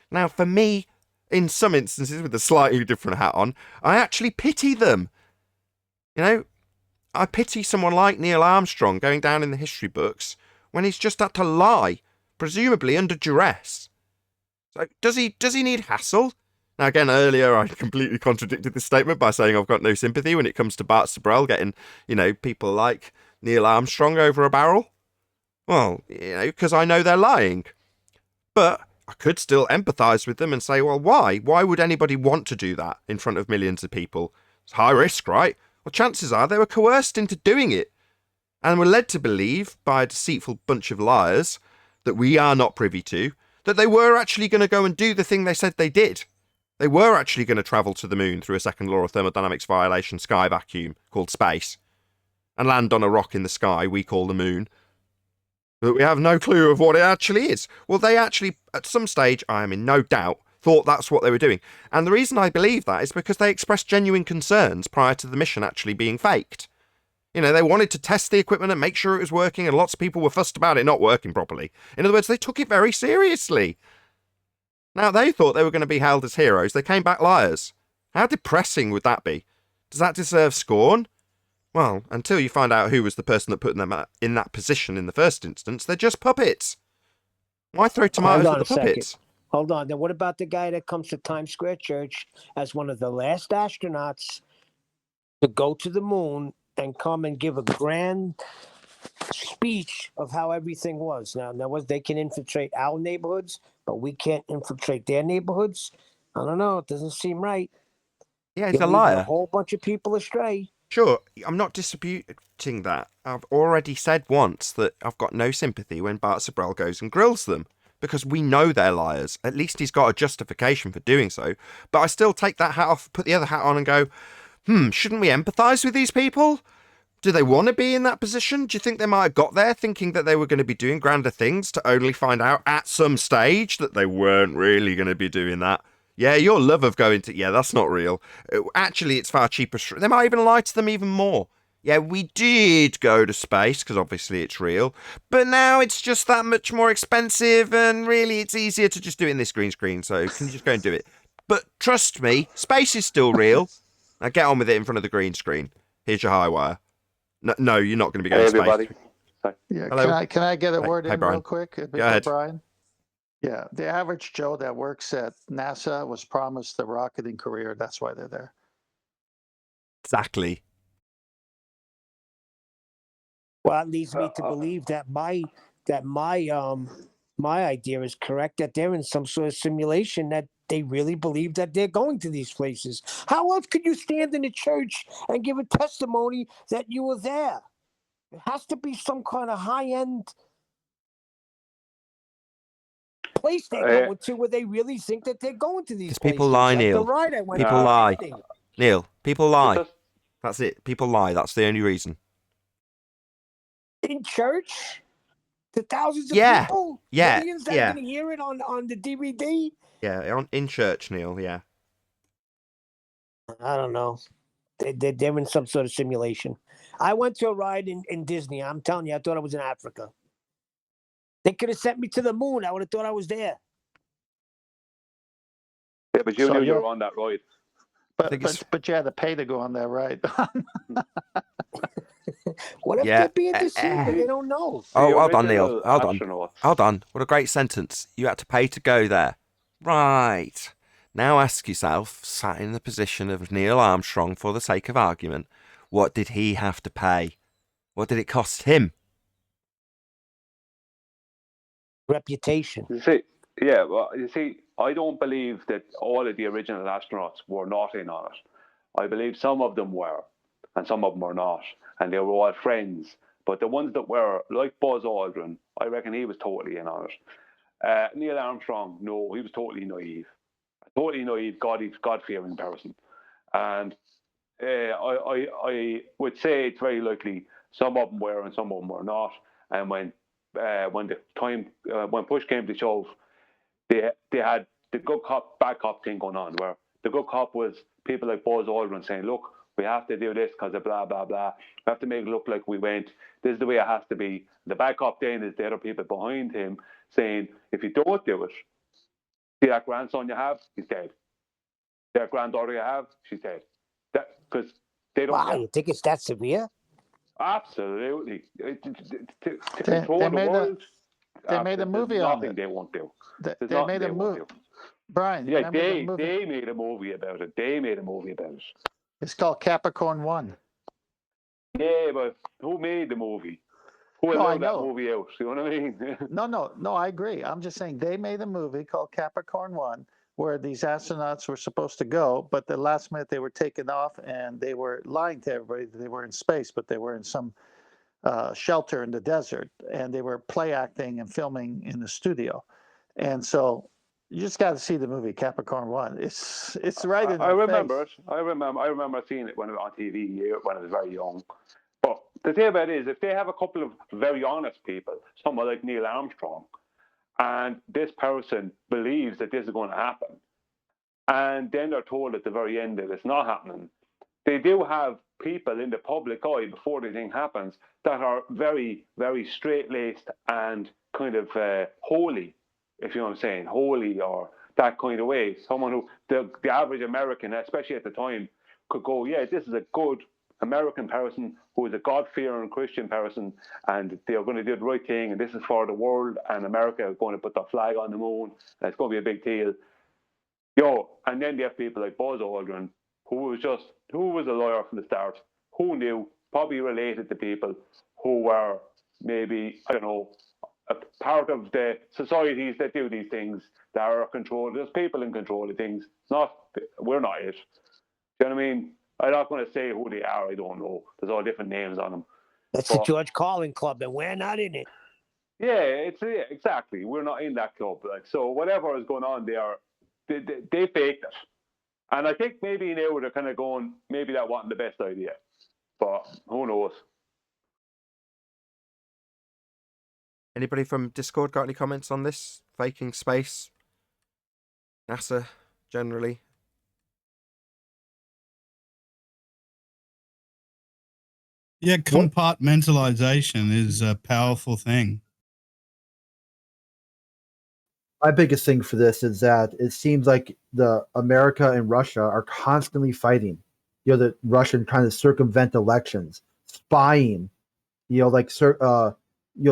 Now, for me, in some instances with a slightly different hat on, I actually pity them. You know, I pity someone like Neil Armstrong going down in the history books when he's just had to lie, presumably under duress. So does he need hassle? Now, again, earlier I completely contradicted this statement by saying I've got no sympathy when it comes to Bart Sabrell getting, you know, people like Neil Armstrong over a barrel. Well, you know, because I know they're lying. But I could still empathise with them and say, well, why? Why would anybody want to do that in front of millions of people? It's high risk, right? Well, chances are they were coerced into doing it and were led to believe by a deceitful bunch of liars that we are not privy to, that they were actually going to go and do the thing they said they did. They were actually going to travel to the moon through a second law of thermodynamics violation sky vacuum called space and land on a rock in the sky we call the moon. But we have no clue of what it actually is. Well, they actually, at some stage, I am in no doubt, thought that's what they were doing. And the reason I believe that is because they expressed genuine concerns prior to the mission actually being faked. You know, they wanted to test the equipment and make sure it was working, and lots of people were fussed about it not working properly. In other words, they took it very seriously. Now, they thought they were going to be held as heroes. They came back liars. How depressing would that be? Does that deserve scorn? Well, until you find out who was the person that put them in that position in the first instance, they're just puppets. Why throw tomatoes at the puppets? Hold on. Then what about the guy that comes to Times Square Church as one of the last astronauts to go to the moon and come and give a grand speech of how everything was? Now they can infiltrate our neighborhoods, but we can't infiltrate their neighborhoods. I don't know. It doesn't seem right. Yeah, he's a liar. A whole bunch of people astray. Sure, I'm not disputing that. I've already said once that I've got no sympathy when Bart Sabrell goes and grills them, because we know they're liars. At least he's got a justification for doing so. But I still take that hat off, put the other hat on and go, shouldn't we empathise with these people? Do they want to be in that position? Do you think they might have got there thinking that they were going to be doing grander things to only find out at some stage that they weren't really going to be doing that? Yeah, your love of going to... Yeah, that's not real. Actually, it's far cheaper. They might even lie to them even more. Yeah, we did go to space, because obviously it's real. But now it's just that much more expensive, and really it's easier to just do it in this green screen, so you can just go and do it. But trust me, space is still real. Now get on with it in front of the green screen. Here's your high wire. No, you're not going to be going to space. Everybody. Yeah, hello. Can I get a word in Brian. real quick? Go ahead. Brian? Yeah, the average Joe that works at NASA was promised a rocketing career. That's why they're there. Exactly. Well, that leads me to believe that my idea is correct, that they're in some sort of simulation, that they really believe that they're going to these places. How else could you stand in a church and give a testimony that you were there? It has to be some kind of high-end place they're going to where they really think that they're going to these places. People lie, like Neil. The ride I went People on. lie. Neil, people lie. That's it. People lie. That's the only reason. In church? to thousands of Yeah. people, Yeah, millions that yeah. are going to hear it on the DVD. Yeah, in church, Neil. Yeah. I don't know. They're in some sort of simulation. I went to a ride in Disney. I'm telling you, I thought I was in Africa. They could have sent me to the moon. I would have thought I was there. Yeah, but you So knew you you're- were on that ride. But you had to pay to go on that ride. What if Yeah. they're being deceived and they don't know? Oh, The hold on, Neil. original Hold on. astronauts. Hold on. What a great sentence. You had to pay to go there. Right. Now ask yourself, sat in the position of Neil Armstrong for the sake of argument, what did he have to pay? What did it cost him? Reputation. You see, yeah, well, you see, I don't believe that all of the original astronauts were not in on it. I believe some of them were, and some of them were not, and they were all friends. But the ones that were, like Buzz Aldrin, I reckon he was totally in on it. Neil Armstrong, no, he was totally naive. A totally naive, God-fearing person. And I would say it's very likely some of them were and some of them were not. And when the time when push came to shove, they had the good cop bad cop thing going on, where the good cop was people like Buzz Aldrin saying, "Look, we have to do this because of blah blah blah. We have to make it look like we went. This is the way it has to be." The bad cop then is the other people behind him saying, "If you don't do it, see that grandson you have, he's dead. That granddaughter you have, she's dead." That because they don't. Wow, you think it's that severe? Absolutely. To They- control they the made a- world, they made a movie there's on nothing it. they won't do. They There's they nothing made they a won't movie. do. Brian, you Yeah, remember the movie? they made a movie about it. They made a movie about it. It's called Capricorn 1. Yeah, but who made the movie? Who No, I allowed that know. movie out? You know what I mean? No, I agree. I'm just saying they made a movie called Capricorn 1 where these astronauts were supposed to go, but the last minute they were taken off and they were lying to everybody that they were in space, but they were in some shelter in the desert and they were play acting and filming in the studio. And so you just got to see the movie Capricorn 1. It's right in I your remember face. it. I remember seeing it when it was on TV when I was very young. But the thing about it is, if they have a couple of very honest people, someone like Neil Armstrong, and this person believes that this is going to happen, and then they're told at the very end that it's not happening, they do have people in the public eye before the thing happens that are very, very straight-laced and kind of holy, if you know what I'm saying, holy or that kind of way. Someone who the average American, especially at the time, could go, yeah, this is a good American person who is a God-fearing Christian person, and they're going to do the right thing, and this is for the world, and America is going to put the flag on the moon, and it's going to be a big deal. And then you have people like Buzz Aldrin, who was a lawyer from the start, who knew, probably related to people who were maybe, I don't know, a part of the societies that do these things that are controlled. There's people in control of things. We're not it. Do you know what I mean? I'm not going to say who they are. I don't know. There's all different names on them. That's the George Carlin Club, and we're not in it. Yeah, exactly. We're not in that club. Like, so whatever is going on, they faked it. And I think maybe now they're kind of going, maybe that wasn't the best idea. But who knows? Anybody from Discord got any comments on this? Faking space? NASA, generally? Yeah, compartmentalization is a powerful thing. My biggest thing for this is that it seems like the America and Russia are constantly fighting. The Russian trying to circumvent elections, spying.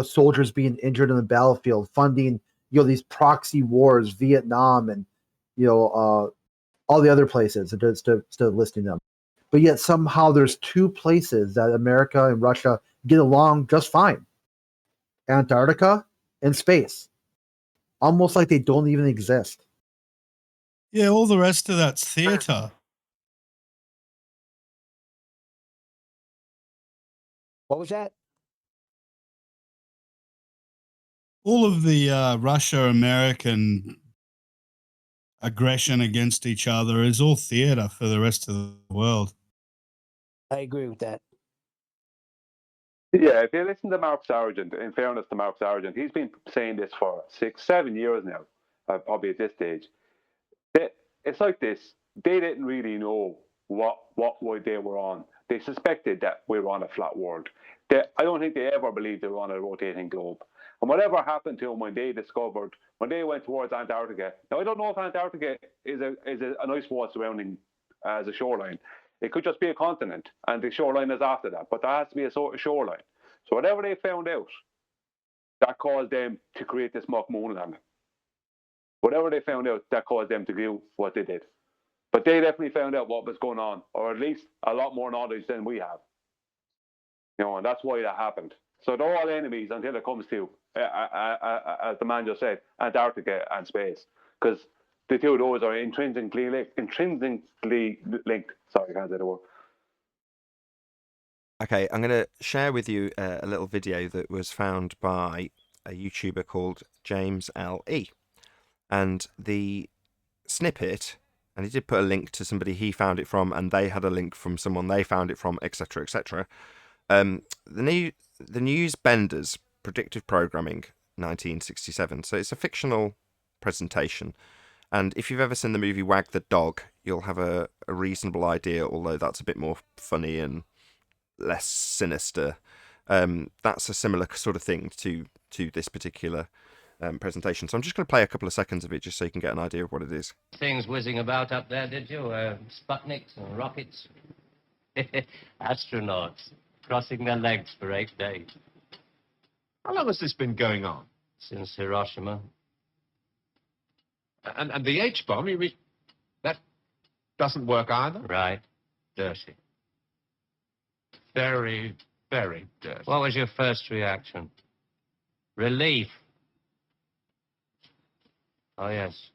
Soldiers being injured on the battlefield, funding these proxy wars, Vietnam, and all the other places. Instead of listing them, but yet somehow there's two places that America and Russia get along just fine: Antarctica and space. Almost like they don't even exist. Yeah, all the rest of that's theater. What was that? All of the Russia-American aggression against each other is all theater for the rest of the world. I agree with that. Yeah, if you listen to Mark Sargent, in fairness to Mark Sargent, he's been saying this for 6-7 years now, probably at this stage. It's like this. They didn't really know what way they were on. They suspected that we were on a flat world. I don't think they ever believed they were on a rotating globe. And whatever happened to them when they went towards Antarctica. Now I don't know if Antarctica is an ice wall surrounding as a shoreline. It could just be a continent, and the shoreline is after that. But there has to be a sort of shoreline. So whatever they found out, that caused them to create this mock moon landing. Whatever they found out, that caused them to do what they did. But they definitely found out what was going on, or at least a lot more knowledge than we have. And that's why that happened. So they're all enemies until it comes to, as the man just said, Antarctica and space, because the two of those are intrinsically linked. Sorry, I can't say the word. Okay, I'm going to share with you a little video that was found by a YouTuber called James L.E. And the snippet, and he did put a link to somebody he found it from, and they had a link from someone they found it from, etc., etc. The News Benders, Predictive Programming, 1967. So it's a fictional presentation. And if you've ever seen the movie Wag the Dog, you'll have a reasonable idea, although that's a bit more funny and less sinister. That's a similar sort of thing to this particular presentation. So I'm just going to play a couple of seconds of it just so you can get an idea of what it is. Things whizzing about up there, did you? Sputniks and rockets? Astronauts crossing their legs for 8 days. How long has this been going on? Since Hiroshima. And the H-bomb, that doesn't work either? Right. Dirty. Very, very dirty. What was your first reaction? Relief. Oh, yes.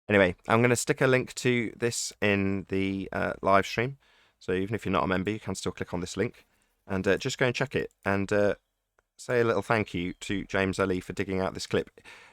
Anyway, I'm going to stick a link to this in the live stream. So even if you're not a member, you can still click on this link and just go and check it. And say a little thank you to James L.E. for digging out this clip.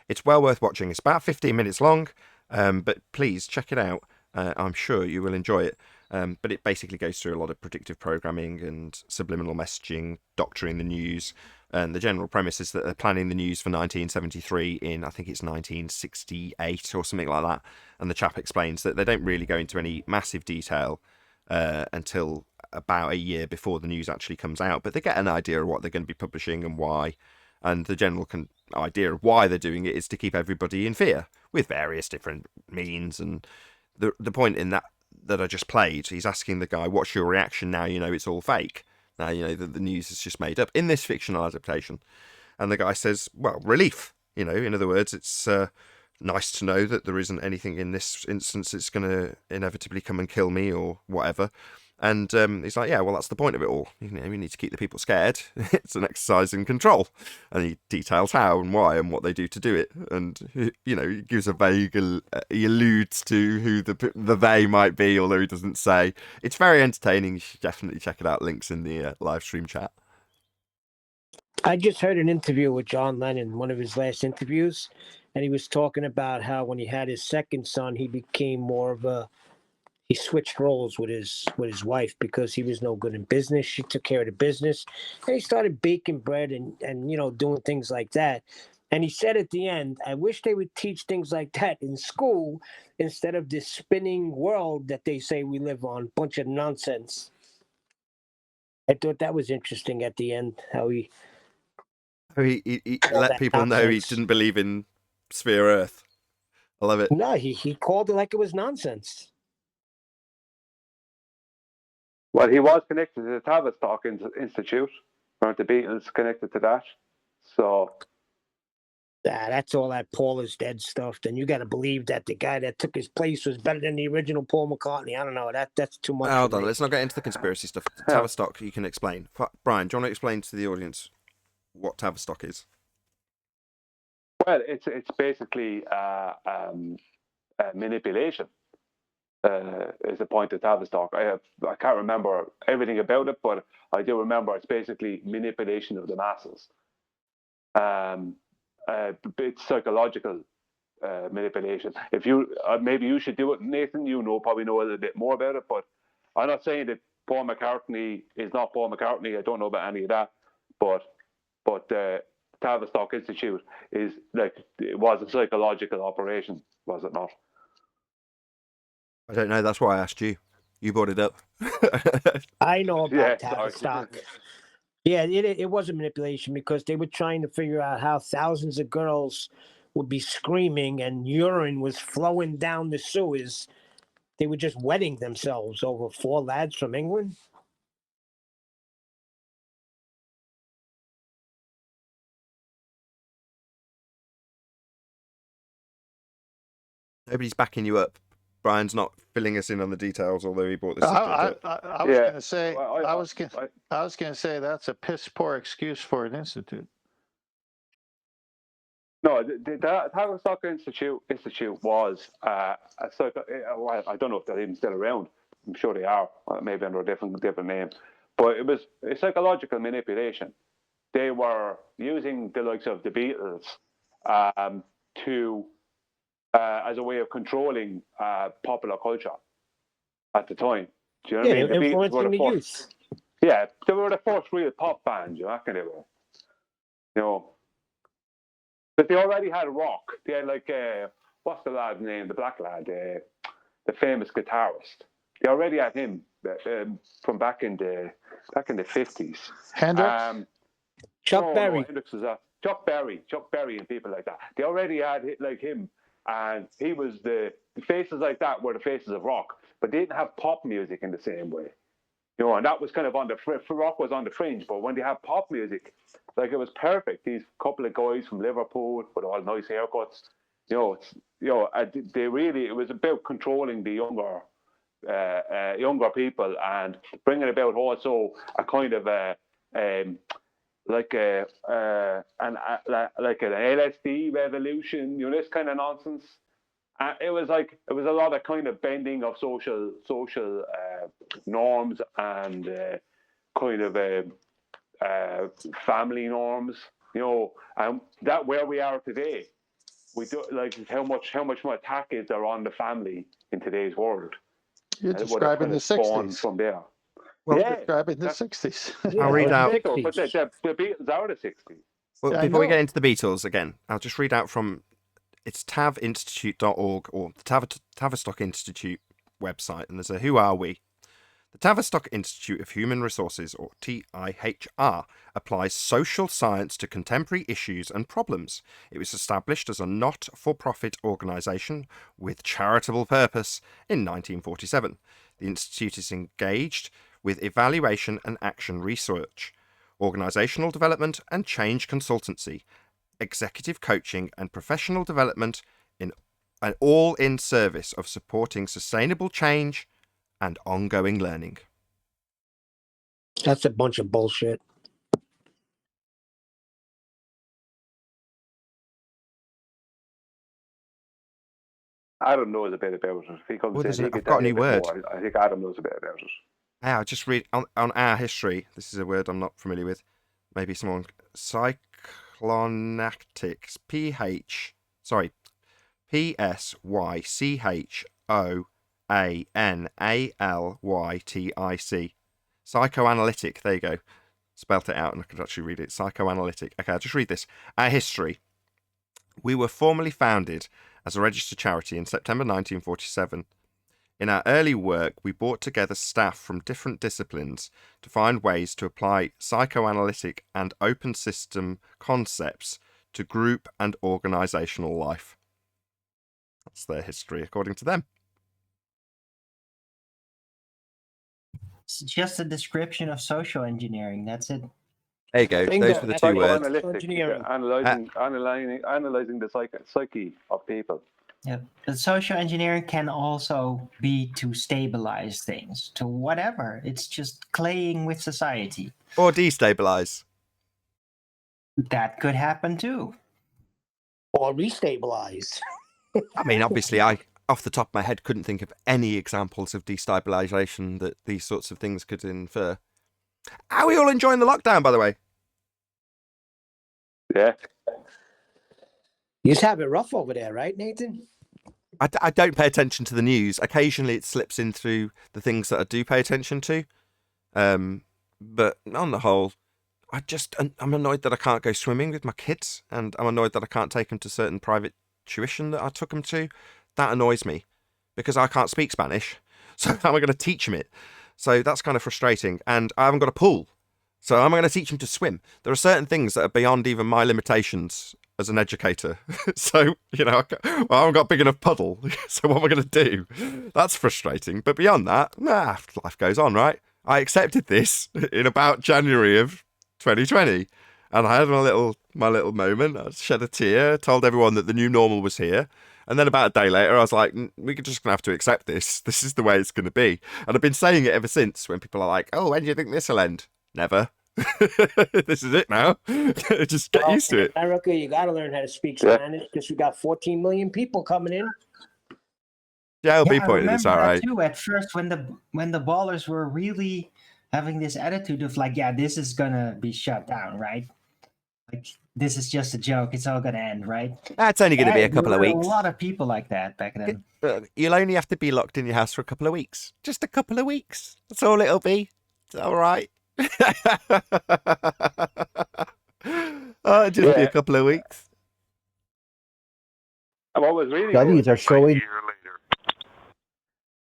It's well worth watching. It's about 15 minutes long, but please check it out. I'm sure you will enjoy it. But it basically goes through a lot of predictive programming and subliminal messaging, doctoring the news. And the general premise is that they're planning the news for 1973 in, I think it's 1968 or something like that. And the chap explains that they don't really go into any massive detail until about a year before the news actually comes out. But they get an idea of what they're going to be publishing and why. And the general idea of why they're doing it is to keep everybody in fear with various different means. And the point in that I just played, he's asking the guy, what's your reaction now you know it's all fake? Now you know that the news is just made up in this fictional adaptation. And the guy says, well, relief. In other words, it's nice to know that there isn't anything in this instance that's going to inevitably come and kill me or whatever. And he's like, yeah, well, that's the point of it all. We need to keep the people scared. It's an exercise in control. And he details how and why and what they do to do it. And, he gives a vague, he alludes to who the they might be, although he doesn't say. It's very entertaining. You should definitely check it out. Links in the live stream chat. I just heard an interview with John Lennon, one of his last interviews, and he was talking about how when he had his second son, he became more of he switched roles with his wife because he was no good in business. She took care of the business, and he started baking bread and doing things like that. And he said at the end, I wish they would teach things like that in school instead of this spinning world that they say we live on. Bunch of nonsense. I thought that was interesting at the end, how he let people know he didn't believe in Sphere Earth. I love it. No, he called it like it was nonsense. Well, he was connected to the Tavistock Institute. Weren't the Beatles connected to that? So that's all that Paul is dead stuff. Then you got to believe that the guy that took his place was better than the original Paul McCartney. I don't know. That's too much. Hold on. Let's not get into the conspiracy stuff. Tavistock, you can explain. Brian, do you want to explain to the audience what Tavistock is? Well, it's basically manipulation. Is the point of Tavistock. I can't remember everything about it, but I do remember it's basically manipulation of the masses. It's psychological manipulation. If you maybe you should do it, Nathan. Probably know a little bit more about it, but I'm not saying that Paul McCartney is not Paul McCartney. I don't know about any of that, but Tavistock Institute is like, it was a psychological operation, was it not? I don't know. That's why I asked you. You brought it up. I know about Yeah, Tavistock. sorry. Yeah, it was a manipulation because they were trying to figure out how thousands of girls would be screaming and urine was flowing down the sewers. They were just wetting themselves over 4 lads from England. Nobody's backing you up. Brian's not filling us in on the details, although he brought this subject up. I was Yeah. going to say, Well, I was going to say that's a piss poor excuse for an institute. No, the Tavistock Institute was well, I don't know if they're even still around. I'm sure they are, maybe under a different name. But it was a psychological manipulation. They were using the likes of the Beatles to as a way of controlling popular culture at the time. Do you know what I mean? The Beatles were influencing the first, youth. yeah, they were the first real pop band. You reckon they were? You know. But they already had rock. They had like what's the lad's name? The black lad, the famous guitarist. They already had him from back in the 50s. Hendrix? Chuck Berry. No, Hendrix was Chuck Berry, and people like that. They already had like him, and he was the faces like that were the faces of rock, but they didn't have pop music in the same way. You know, and that was kind of on the rock was on the fringe, but when they have pop music, like, it was perfect. These couple of guys from Liverpool with all nice haircuts, they really, it was about controlling the younger people and bringing about also a kind of like an LSD revolution, this kind of nonsense. It was a lot of kind of bending of social norms and kind of family norms, and that where we are today. We do like how much more attack is there on the family in today's world. You're describing the 60s. From there. Well, yeah, describing the 60s. I'll read out. But the Beatles are the 60s. Well, Yeah, before we get into the Beatles again, I'll just read out from it's tavinstitute.org or the Tavistock Institute website, and there's a Who Are We? The Tavistock Institute of Human Resources, or TIHR, applies social science to contemporary issues and problems. It was established as a not-for-profit organisation with charitable purpose in 1947. The Institute is engaged with evaluation and action research, organisational development and change consultancy, executive coaching and professional development, all in service of supporting sustainable change and ongoing learning. That's a bunch of bullshit. Adam knows a bit about it. If he comes in, I've got a new word. I think Adam knows a bit about it. I'll just read on our history. This is a word I'm not familiar with. Maybe someone psychlonatics. PSYCHOANALYTIC. Psychoanalytic. There you go. Spelt it out and I could actually read it. Psychoanalytic. Okay, I'll just read this. Our history. We were formally founded as a registered charity in September 1947. In our early work, we brought together staff from different disciplines to find ways to apply psychoanalytic and open system concepts to group and organisational life. That's their history, according to them. It's just a description of social engineering. That's it. There you go. Those were the two words. Analyzing the psyche of people. Yeah, but social engineering can also be to stabilize things, to whatever. It's just playing with society. Or destabilize. That could happen too. Or restabilize. I mean, obviously, I, off the top of my head, couldn't think of any examples of destabilization that these sorts of things could infer. How are we all enjoying the lockdown, by the way? Yeah. You just have it rough over there, right, Nathan? I don't pay attention to the news. Occasionally it slips in through the things that I do pay attention to. But on the whole, I'm annoyed that I can't go swimming with my kids, and I'm annoyed that I can't take them to certain private tuition that I took them to. That annoys me because I can't speak Spanish. So how am I going to teach them it? So that's kind of frustrating. And I haven't got a pool. So how am I going to teach them to swim? There are certain things that are beyond even my limitations as an educator. So, I haven't got a big enough puddle. So what am I going to do? That's frustrating. But beyond that, life goes on, right? I accepted this in about January of 2020. And I had my little moment. I shed a tear, told everyone that the new normal was here. And then about a day later, I was like, we're just going to have to accept this. This is the way it's going to be. And I've been saying it ever since when people are like, oh, when do you think this will end? Never. This is it now. Just get used to it. In America, you got to learn how to speak Spanish because we got 14 million people coming in. JLB pointed this out, right? Too, at first, when the ballers were really having this attitude of like, yeah, this is going to be shut down, right? Like, this is just a joke. It's all going to end, right? It's only going to be a couple of weeks. A lot of people like that back then. You'll only have to be locked in your house for a couple of weeks. Just a couple of weeks. That's all it'll be. It's all right. Just be a couple of weeks. And what was really Studies good, are showing.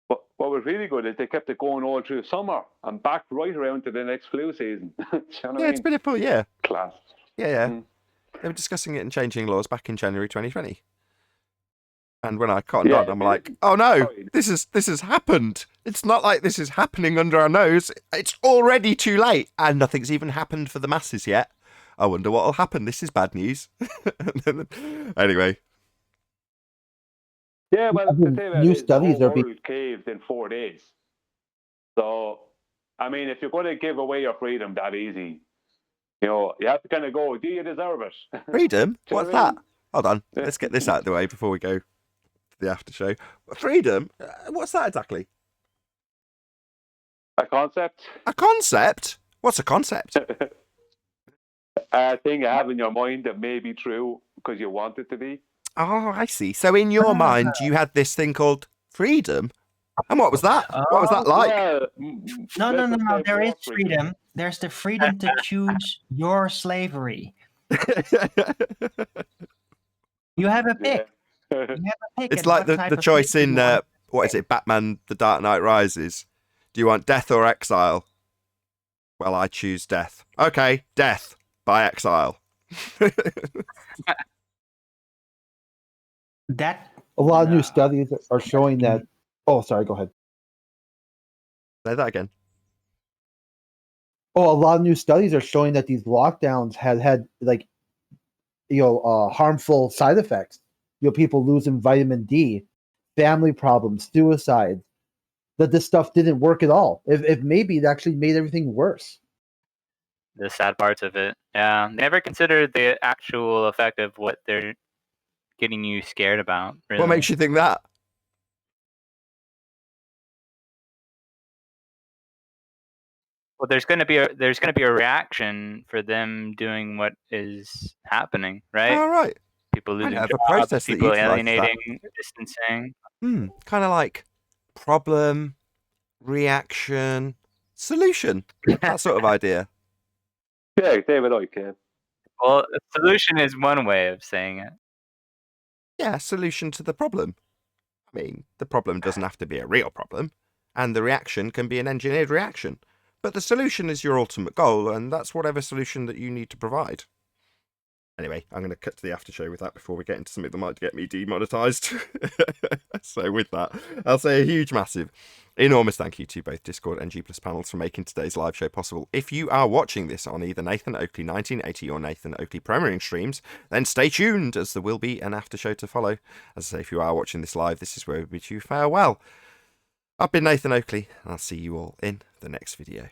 What was really good is they kept it going all through summer and back right around to the next flu season. It's been a full year. Class. Yeah. They were discussing it and changing laws back in January 2020. And when I cottoned on, I'm like, oh no, this has happened. It's not like this is happening under our nose. It's already too late. And nothing's even happened for the masses yet. I wonder what will happen. This is bad news. Anyway. Yeah, well, new studies are being caved in 4 days. So, I mean, if you're going to give away your freedom that easy, you have to kind of go, do you deserve it? Freedom? What's that? Hold on. Let's get this out of the way before we go to the after show. Freedom? What's that exactly? A concept. A concept? What's a concept? A thing you have in your mind that may be true because you want it to be. Oh, I see. So in your mind, you had this thing called freedom. And what was that? What was that like? No. There is freedom. There's the freedom to choose your slavery. You have a pick. It's like the choice in, what is it, Batman The Dark Knight Rises. Do you want death or exile? Well, I choose death. Okay, death by exile. A lot of new studies are showing that. Oh, sorry, go ahead. Say that again. Oh, a lot of new studies are showing that these lockdowns had harmful side effects. People losing vitamin D, family problems, suicide. That this stuff didn't work at all. If maybe it actually made everything worse. The sad parts of it. Yeah, never considered the actual effect of what they're getting you scared about. Really. What makes you think that? Well, there's going to be a reaction for them doing what is happening, right? All right. People losing jobs, a process people alienating, distancing. Kind of like problem, reaction, solution. That sort of idea. Yeah, David Icke. Well, a solution is one way of saying it. Yeah, solution to the problem. I mean, the problem doesn't have to be a real problem, and the reaction can be an engineered reaction. But the solution is your ultimate goal, and that's whatever solution that you need to provide. Anyway, I'm going to cut to the after show with that before we get into something that might get me demonetized. So with that, I'll say a huge, massive, enormous thank you to both Discord and G+ panels for making today's live show possible. If you are watching this on either Nathan Oakley 1980 or Nathan Oakley premiering streams, then stay tuned, as there will be an after show to follow. As I say, if you are watching this live, this is where we bid you farewell. I've been Nathan Oakley, and I'll see you all in the next video.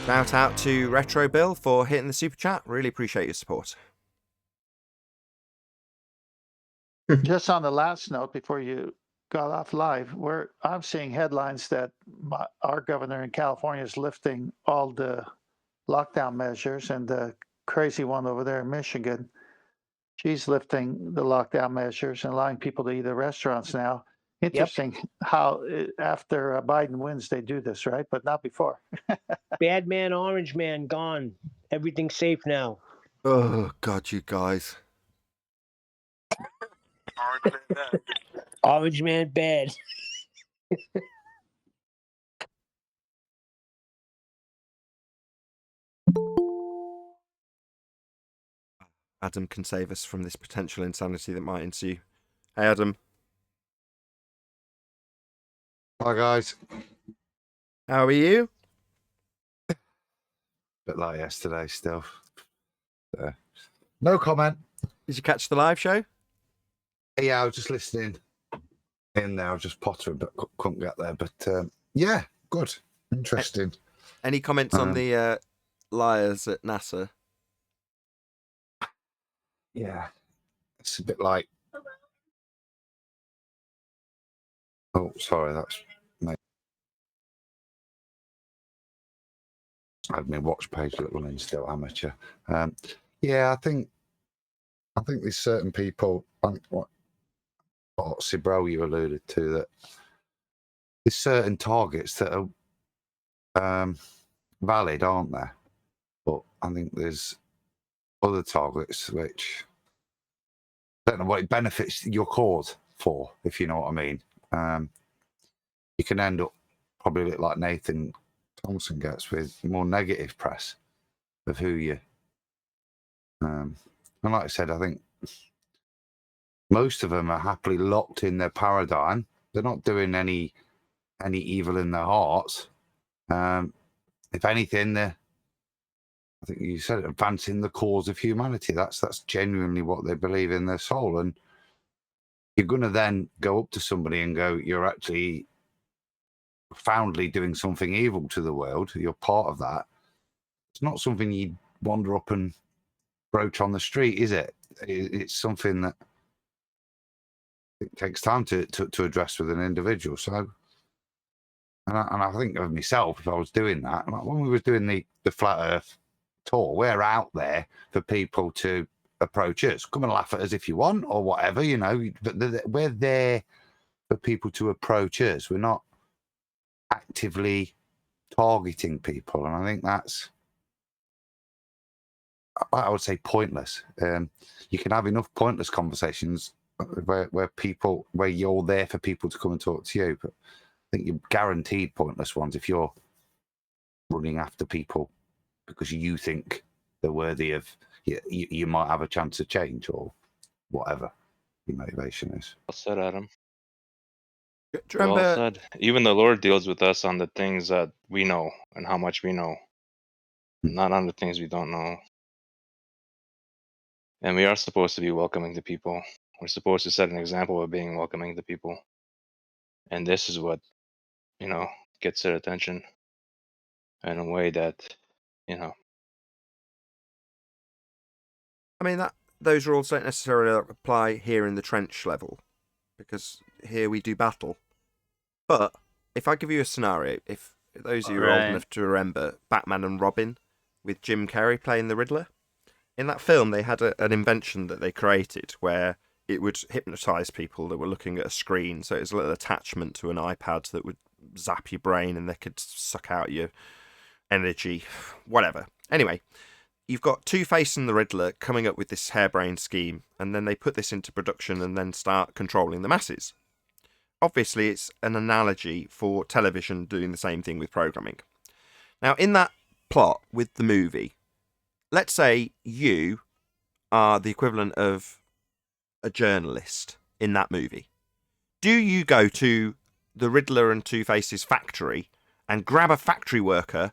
Shout out to Retro Bill for hitting the super chat. Really appreciate your support. Just on the last note, before you got off live, I'm seeing headlines that our governor in California is lifting all the lockdown measures, and the crazy one over there in Michigan, she's lifting the lockdown measures and allowing people to eat at restaurants now. Interesting how after Biden wins, they do this, right? But not before. Bad man, orange man, gone. Everything's safe now. Oh, God, you guys. Orange man bad. Adam can save us from this potential insanity that might ensue. Hey, Adam. Hi, guys. How are you? Bit like yesterday still. No comment. Did you catch the live show? Yeah, I was just listening in there. I was just pottering, but couldn't get there. But yeah, good. Interesting. Any comments on the liars at NASA? Yeah. It's a bit like... Oh, sorry, that's me. I had my watch page little in still, amateur. Yeah, I think there's certain people, what Cibro you alluded to, that there's certain targets that are valid, aren't there? But I think there's other targets which I don't know what it benefits your cause for, if you know what I mean. You can end up probably a bit like Nathan Thompson gets with more negative press of who you. And like I said, I think most of them are happily locked in their paradigm. They're not doing any evil in their hearts. If anything, they're, I think you said it, advancing the cause of humanity. That's genuinely what they believe in their soul. And you're going to then go up to somebody and go, you're actually profoundly doing something evil to the world. You're part of that. It's not something you wander up and broach on the street, is it? It's something that it takes time to address with an individual. So, and I think of myself, if I was doing that, like when we were doing the Flat Earth tour, we're out there for people to approach us. Come and laugh at us if you want, or whatever, you know. But we're there for people to approach us. We're not actively targeting people, and I think that's, I would say, pointless. You can have enough pointless conversations where you're there for people to come and talk to you, but I think you're guaranteed pointless ones if you're running after people because you think they're worthy of, you might have a chance of change or whatever your motivation is. Well said, Adam. Do you remember? Well said. Even the Lord deals with us on the things that we know and how much we know, not on the things we don't know. And we are supposed to be welcoming to people. We're supposed to set an example of being welcoming to people. And this is what, gets their attention in a way that, I mean, those rules don't necessarily apply here in the trench level, because here we do battle. But if I give you a scenario, if those of you are old enough to remember Batman and Robin with Jim Carrey playing the Riddler, in that film they had an invention that they created where it would hypnotise people that were looking at a screen. So it was a little attachment to an iPad that would zap your brain and they could suck out your energy, whatever. Anyway, you've got Two-Face and the Riddler coming up with this harebrained scheme, and then they put this into production and then start controlling the masses. Obviously, it's an analogy for television doing the same thing with programming. Now, in that plot with the movie, let's say you are the equivalent of a journalist in that movie. Do you go to the Riddler and Two-Face's factory and grab a factory worker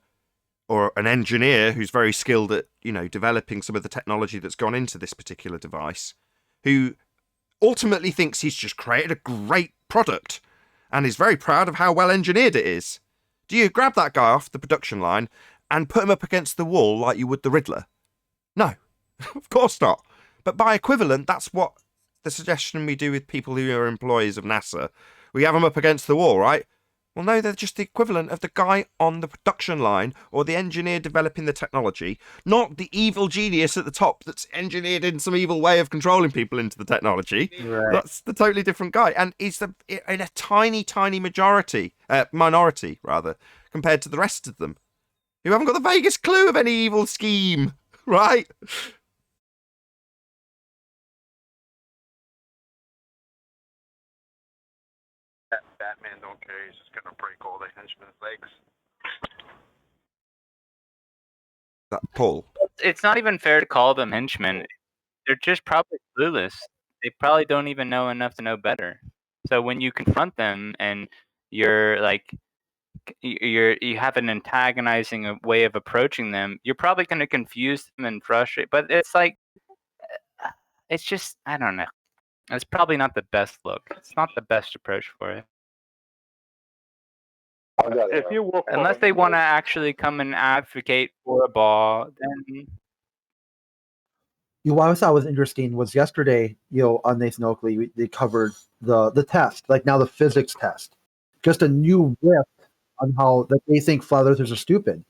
or an engineer who's very skilled at, developing some of the technology that's gone into this particular device, who ultimately thinks he's just created a great product and is very proud of how well engineered it is? Do you grab that guy off the production line and put him up against the wall like you would the Riddler? No, of course not. But by equivalent, that's what the suggestion we do with people who are employees of NASA. We have them up against the wall, right? Well, no, they're just the equivalent of the guy on the production line or the engineer developing the technology, not the evil genius at the top that's engineered in some evil way of controlling people into the technology. Right. That's the totally different guy. And he's in a tiny, tiny minority, rather, compared to the rest of them, who haven't got the vaguest clue of any evil scheme, right? Batman don't care. He's just gonna break all the henchmen's legs. That Paul. It's not even fair to call them henchmen. They're just probably clueless. They probably don't even know enough to know better. So when you confront them and you're like, you have an antagonizing way of approaching them, you're probably going to confuse them and frustrate. But it's like, it's just, I don't know. It's probably not the best look. It's not the best approach for it. If you work for Unless they want to actually come and advocate for a ball, then What I thought was interesting was yesterday, on Nathan Oakley, they covered the test, like now the physics test, just a new riff on how that they think flat earthers are stupid.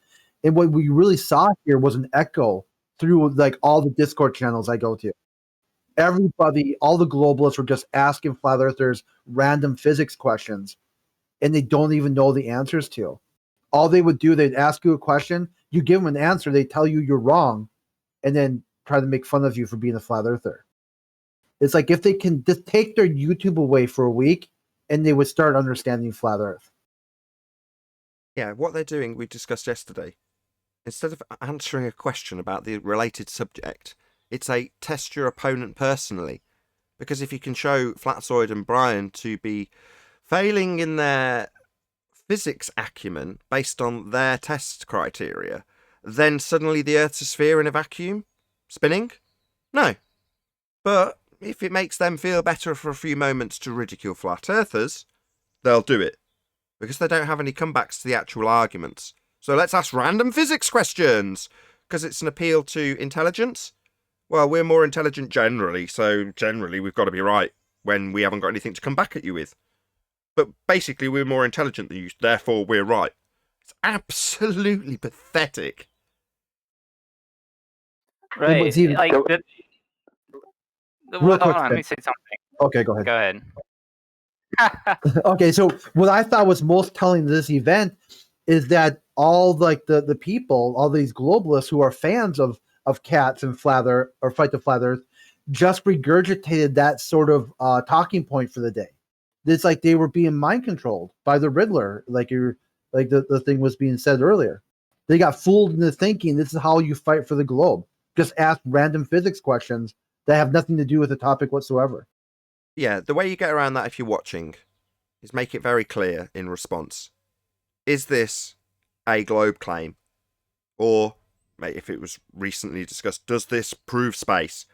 And what we really saw here was an echo through like all the Discord channels I go to. Everybody, all the globalists were just asking flat earthers random physics questions, and they don't even know the answers to. All they would do, they'd ask you a question, you give them an answer, they tell you you're wrong, and then try to make fun of you for being a flat earther. It's like if they can just take their YouTube away for a week, and they would start understanding flat earth. Yeah, what they're doing, we discussed yesterday. Instead of answering a question about the related subject, it's a test your opponent personally. Because if you can show Flatzoid and Brian to be failing in their physics acumen based on their test criteria, then suddenly the Earth's a sphere in a vacuum? Spinning? No. But if it makes them feel better for a few moments to ridicule flat earthers, they'll do it. Because they don't have any comebacks to the actual arguments. So let's ask random physics questions. Because it's an appeal to intelligence. Well, we're more intelligent generally, so generally we've got to be right when we haven't got anything to come back at you with. But basically we're more intelligent than you, therefore we're right. It's absolutely pathetic. right, It's even- like Real hold quick, on, let Ben. me say something. Okay, go ahead. Go ahead. Okay, so what I thought was most telling to this event is that all like the people, all these globalists who are fans of cats and flat earth or fight the flat earth, just regurgitated that sort of talking point for the day. It's like they were being mind controlled by the Riddler, like the thing was being said earlier. They got fooled into thinking this is how you fight for the globe. Just ask random physics questions that have nothing to do with the topic whatsoever. Yeah, the way you get around that if you're watching is make it very clear in response. Is this a globe claim? Or, mate, if it was recently discussed, does this prove space?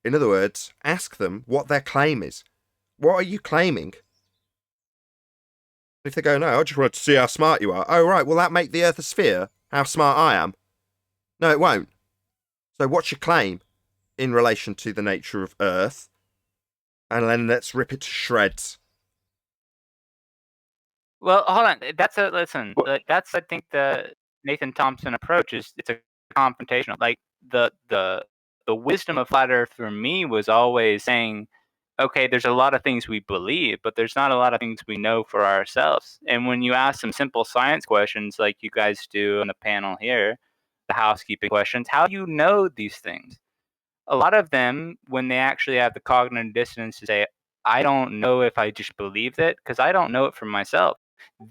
In other words, ask them what their claim is. What are you claiming? If they go, no, I just wanted to see how smart you are. Oh, right, will that make the Earth a sphere? How smart I am? No, it won't. So what's your claim in relation to the nature of Earth? And then let's rip it to shreds. Well, hold on. That's I think the Nathan Thompson approach is it's a confrontational. Like the wisdom of flat Earth for me was always saying, okay, there's a lot of things we believe, but there's not a lot of things we know for ourselves. And when you ask some simple science questions like you guys do on the panel here, the housekeeping questions, how do you know these things? A lot of them, when they actually have the cognitive dissonance to say, I don't know if I just believe it because I don't know it for myself.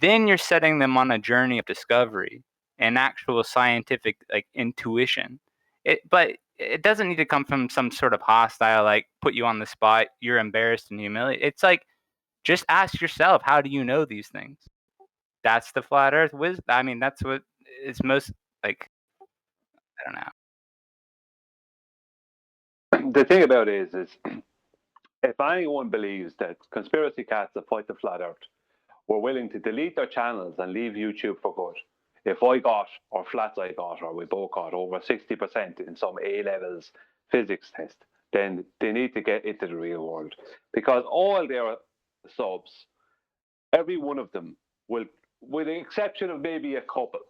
Then you're setting them on a journey of discovery and actual scientific like intuition. But it doesn't need to come from some sort of hostile, like put you on the spot, you're embarrassed and humiliated. It's like, just ask yourself, how do you know these things? That's the flat earth wisdom. I mean, that's what is most like, I don't know. The thing about it is if anyone believes that conspiracy cats that fight the flat earth were willing to delete their channels and leave YouTube for good, if I got, or Flats I got, or we both got over 60% in some A-levels physics test, then they need to get into the real world. Because all their subs, every one of them will, with the exception of maybe a couple,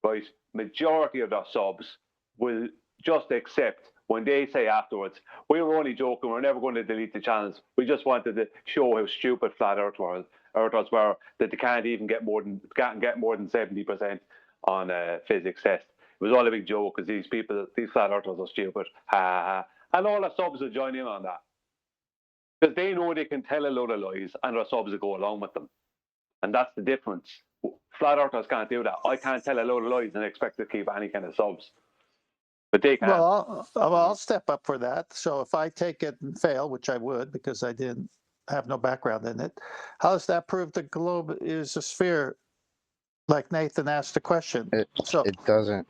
right, majority of their subs will just accept when they say afterwards, we were only joking, we're never going to delete the channels. We just wanted to show how stupid flat earthers were, that they can't get more than 70% on a physics test. It was all a big joke because these flat earthers are stupid. Ha ha ha. And all the subs will join in on that. Because they know they can tell a load of lies and their subs will go along with them. And that's the difference. Flat earthers can't do that. I can't tell a load of lies and expect to keep any kind of subs. But they can. Well, I'll step up for that. So if I take it and fail, which I would because I didn't have no background in it, how does that prove the globe is a sphere? Like Nathan asked the question. It doesn't.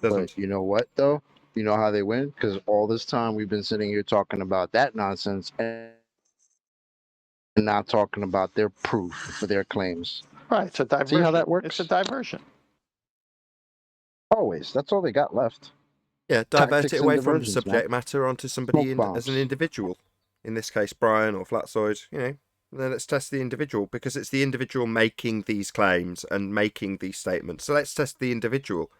But you know what, though? You know how they win? Because all this time we've been sitting here talking about that nonsense and not talking about their proof for their claims. Right. It's a diversion. See how that works? It's a diversion. Always. That's all they got left. Yeah, divert Tactics it and away from the diversions, subject man. matter onto somebody Smoke as an bombs. individual. In this case, Brian or Flatsoid, then let's test the individual, because it's the individual making these claims and making these statements. So let's test the individual.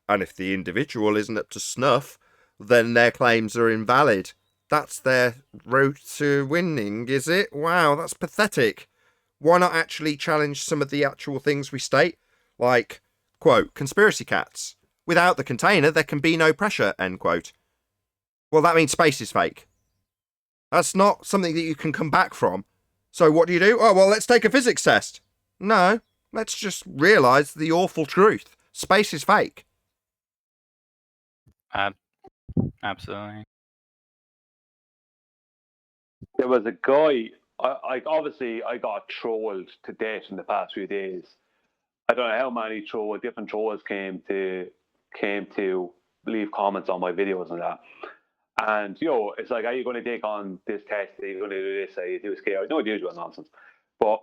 And if the individual isn't up to snuff, then their claims are invalid. That's their route to winning, is it? Wow, that's pathetic. Why not actually challenge some of the actual things we state? Like, quote, conspiracy cats. Without the container, there can be no pressure, end quote. Well, that means space is fake. That's not something that you can come back from. So what do you do? Oh, well, let's take a physics test. No, let's just realise the awful truth. Space is fake. Absolutely. There was a guy, I got trolled to death in the past few days. I don't know how many different trolls came to leave comments on my videos and that. And, it's like, are you going to take on this test? Are you going to do this? Are you too scared? No, the usual nonsense. But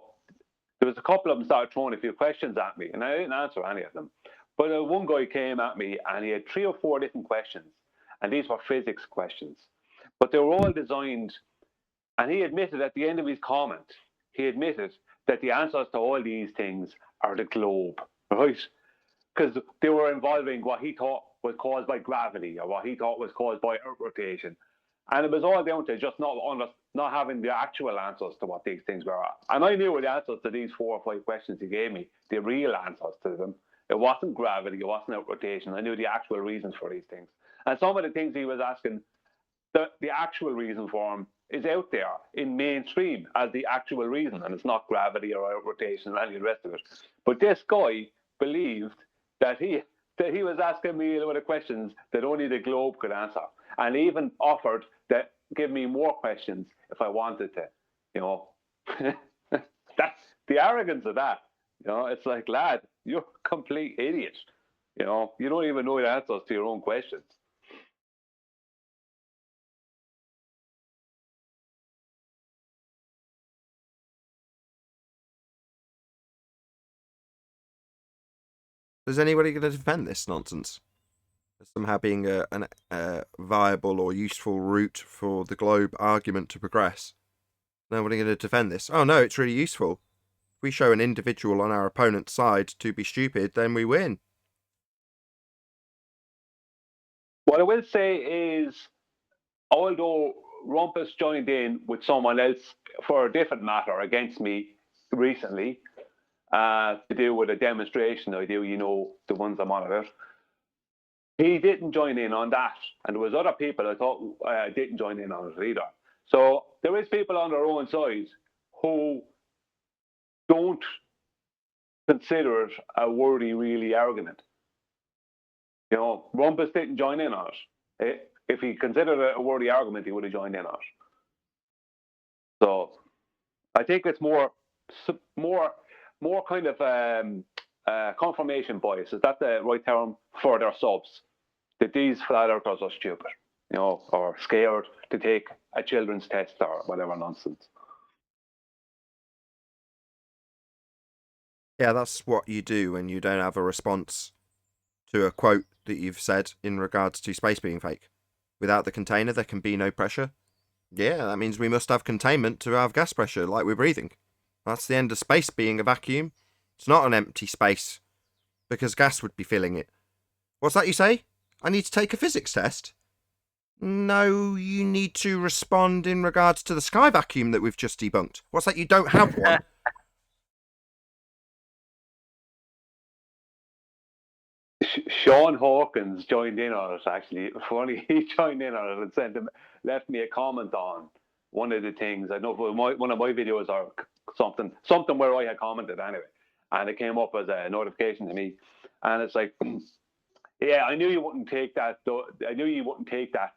there was a couple of them started throwing a few questions at me, and I didn't answer any of them. But one guy came at me, and he had 3 or 4 different questions. And these were physics questions. But they were all designed, and he admitted at the end of his comment, that the answers to all these things are the globe, right? Because they were involving what he thought was caused by gravity or what he thought was caused by earth rotation. And it was all down to just not having the actual answers to what these things were. And I knew the answers to these 4 or 5 questions he gave me, the real answers to them. It wasn't gravity, it wasn't earth rotation. I knew the actual reasons for these things. And some of the things he was asking, the actual reason for them is out there in mainstream as the actual reason, and it's not gravity or earth rotation or any of the rest of it. But this guy believed that he was asking me a lot of questions that only the globe could answer, and even offered to give me more questions if I wanted to. That's the arrogance of that. It's like, lad, you're a complete idiot. You don't even know the answers to your own questions. Is anybody going to defend this nonsense as somehow being a viable or useful route for the globe argument to progress? Nobody going to defend this? Oh no, it's really useful. If we show an individual on our opponent's side to be stupid, then we win. What I will say is, although Rumpus joined in with someone else for a different matter against me recently, to do with a demonstration I do, the ones I'm on about, he didn't join in on that. And there was other people I thought didn't join in on it either. So there is people on their own side who don't consider it a worthy, really argument. Rumpus didn't join in on it. If he considered it a worthy argument, he would have joined in on it. So I think it's more kind of confirmation bias. Is that the right term for their subs? That these flat earthers are stupid, or scared to take a children's test or whatever nonsense. Yeah, that's what you do when you don't have a response to a quote that you've said in regards to space being fake. Without the container, there can be no pressure. Yeah, that means we must have containment to have gas pressure like we're breathing. That's the end of space being a vacuum. It's not an empty space, because gas would be filling it. What's that you say? I need to take a physics test? No, you need to respond in regards to the sky vacuum that we've just debunked. What's that? You don't have one? Sean Hawkins joined in on it, actually. Funny, he joined in on it and left me a comment on one of the things. I know one of my videos or something where I had commented anyway, and it came up as a notification to me, and it's like, yeah, I knew you wouldn't take that. I knew you wouldn't take that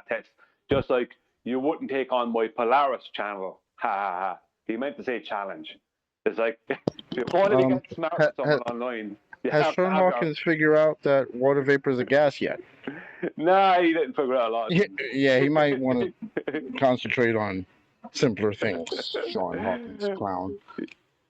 test, just like you wouldn't take on my Polaris channel. Ha ha ha. He meant to say challenge. It's like if you want to get smart with someone online. Has Sean Hawkins figured out that water vapor is a gas yet? Nah, he didn't figure out a lot. Yeah, he might want to concentrate on simpler things. Sean Hawkins, clown.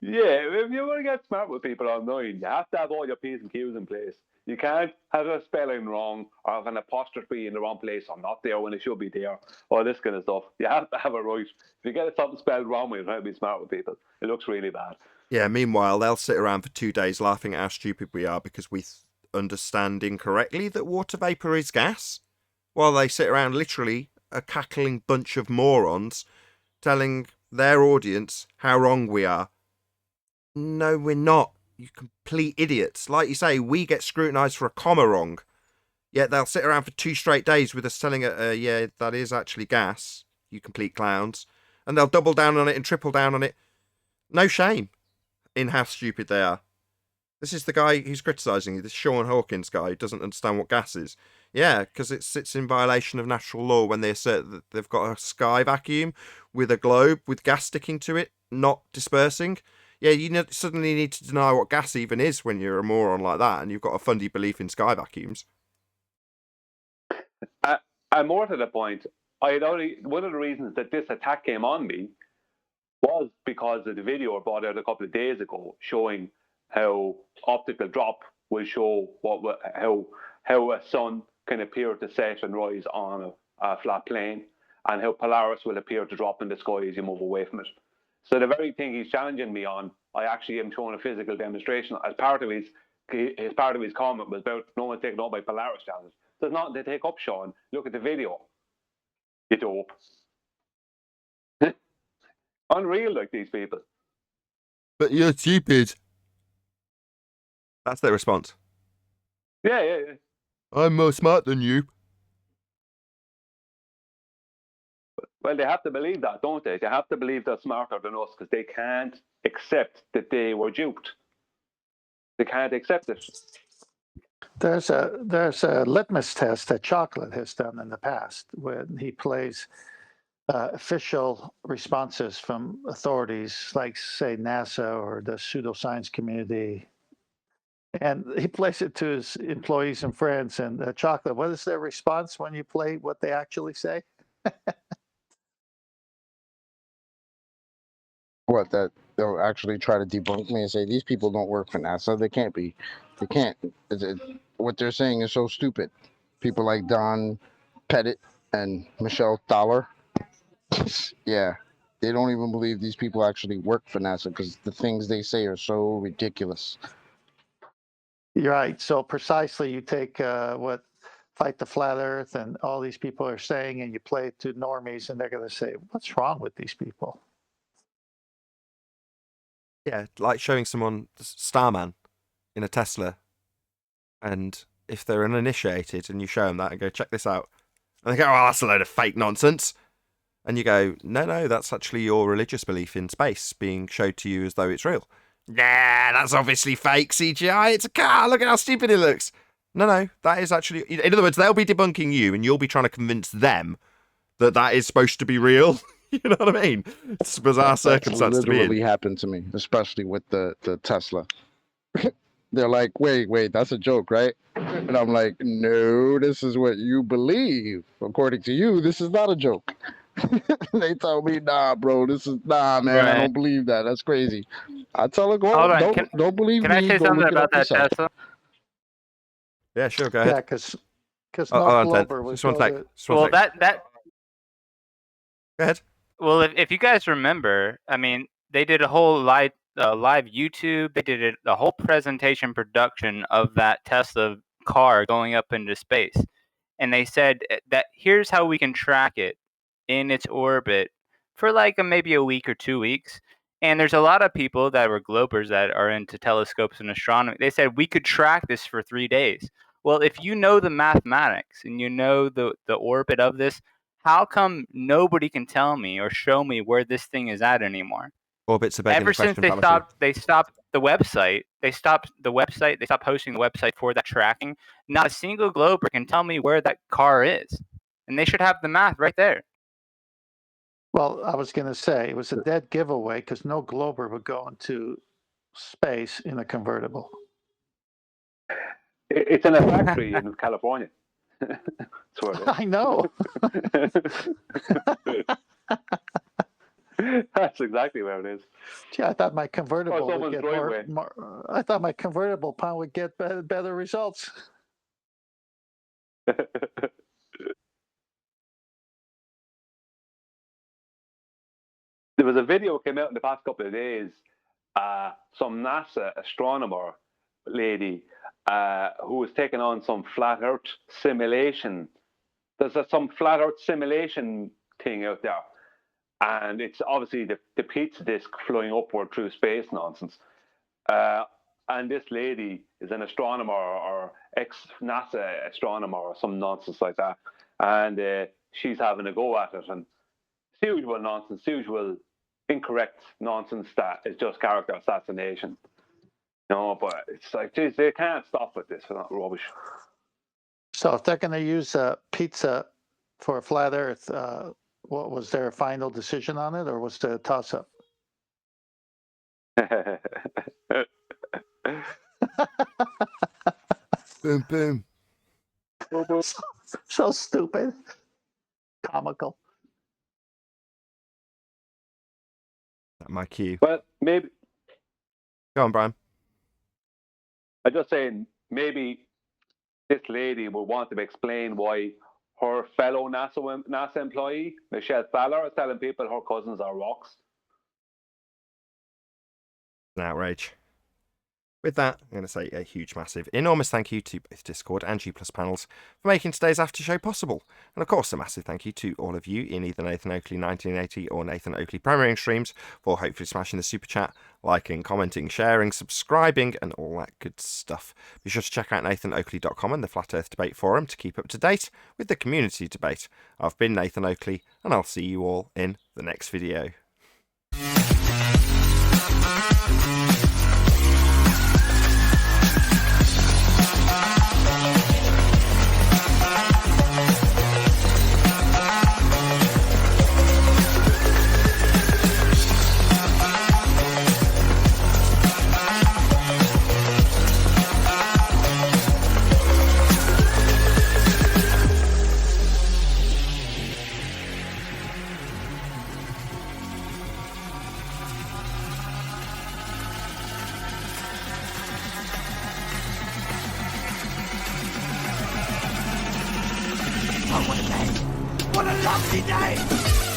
Yeah, if you want to get smart with people online, you have to have all your P's and Q's in place. You can't have a spelling wrong or have an apostrophe in the wrong place or not there when it should be there, or this kind of stuff. You have to have it right. If you get something spelled wrong when you're trying to be smart with people, it looks really bad. Yeah, meanwhile, they'll sit around for 2 days laughing at how stupid we are because we understand incorrectly that water vapour is gas, while they sit around literally a cackling bunch of morons telling their audience how wrong we are. No, we're not, you complete idiots. Like you say, we get scrutinised for a comma wrong, yet they'll sit around for 2 straight days with us telling it, yeah, that is actually gas, you complete clowns, and they'll double down on it and triple down on it. No shame in how stupid they are. This is the guy who's criticising you, this Sean Hawkins guy who doesn't understand what gas is. Yeah, because it sits in violation of natural law when they assert that they've got a sky vacuum with a globe with gas sticking to it, not dispersing. Yeah, you suddenly need to deny what gas even is when you're a moron like that and you've got a fundy belief in sky vacuums. And more to the point, one of the reasons that this attack came on me was because of the video I brought out a couple of days ago showing how optical drop will show how a sun can appear to set and rise on a flat plane, and how Polaris will appear to drop in the sky as you move away from it. So the very thing he's challenging me on, I actually am showing a physical demonstration as part of his comment was about no one's taken up by Polaris challenge. There's nothing to take up, Sean. Look at the video. You dope. Unreal, like these people. But you're stupid. That's their response. Yeah. I'm more smart than you. Well, they have to believe that, don't they? They have to believe they're smarter than us because they can't accept that they were duped. They can't accept it. There's a litmus test that Chocolate has done in the past when he plays official responses from authorities like, say, NASA or the pseudoscience community. And he plays it to his employees and friends. And Chocolate, what is their response when you play what they actually say? What, that they'll actually try to debunk me and say these people don't work for NASA? They can't be. They can't. What they're saying is so stupid. People like Don Pettit and Michelle Thaler. Yeah, they don't even believe these people actually work for NASA because the things they say are so ridiculous. You're right. So precisely, you take what Fight the Flat Earth and all these people are saying, and you play it to normies, and they're going to say, "What's wrong with these people?" Yeah, like showing someone Starman in a Tesla, and if they're uninitiated, and you show them that and go, check this out, and they go, oh, that's a load of fake nonsense. And you go, no, that's actually your religious belief in space being showed to you as though it's real. Nah, that's obviously fake CGI. It's a car. Look at how stupid it looks. No, that is actually... In other words, they'll be debunking you, and you'll be trying to convince them that is supposed to be real. You know what I mean? It's a bizarre circumstance to be in. Literally happened to me, especially with the Tesla. They're like, wait, that's a joke, right? And I'm like, no, this is what you believe. According to you, this is not a joke. They told me, nah, bro, this is man. I Right. don't believe that. That's crazy. I tell her, Hold on. don't believe Can me. I say Go something look it about up that yourself. Tesla? Yeah, sure. Go Yeah, ahead. because Oh, no hold on, Ted. Glober was Just one going sec. to. Just one Well, sec. that Go ahead. well, if you guys remember, I mean, they did a whole live YouTube. They did a whole presentation production of that Tesla car going up into space, and they said that here's how we can track it in its orbit for like maybe a week or 2 weeks. And there's a lot of people that were globers that are into telescopes and astronomy. They said we could track this for 3 days. Well, if you know the mathematics and you know the orbit of this, how come nobody can tell me or show me where this thing is at anymore? Orbits are begging Ever the since question, fallacy. they stopped the website, they stopped posting the website for that tracking. Not a single glober can tell me where that car is, and they should have the math right there. Well, I was going to say it was a dead giveaway because no Glober would go into space in a convertible. It's in a factory in California. That's where it is. I know. That's exactly where it is. Gee, I thought my convertible would someone's get driveway. more. I thought my convertible pound would get better results. There was a video came out in the past couple of days. Some NASA astronomer lady who was taking on some flat Earth simulation. There's some flat Earth simulation thing out there, and it's obviously the pizza disc flying upward through space nonsense. And this lady is an astronomer or ex-NASA astronomer or some nonsense like that, and she's having a go at it, and it's usual nonsense, usual incorrect nonsense that is just character assassination. No, but it's like, geez, they can't stop with this rubbish. So if they're going to use pizza for a flat Earth, what was their final decision on it, or was it a toss-up? Boom, boom. So stupid, comical. My cue. Well, maybe. Go on, Brian. I'm just saying, maybe this lady will want to explain why her fellow NASA employee, Michelle Thaler, is telling people her cousins are rocks. An outrage. With that, I'm going to say a huge, massive, enormous thank you to both Discord and G Plus panels for making today's after show possible. And of course, a massive thank you to all of you in either Nathan Oakley 1980 or Nathan Oakley premiering streams for hopefully smashing the super chat, liking, commenting, sharing, subscribing, and all that good stuff. Be sure to check out nathanoakley.com and the Flat Earth Debate Forum to keep up to date with the community debate. I've been Nathan Oakley, and I'll see you all in the next video. What a lovely day!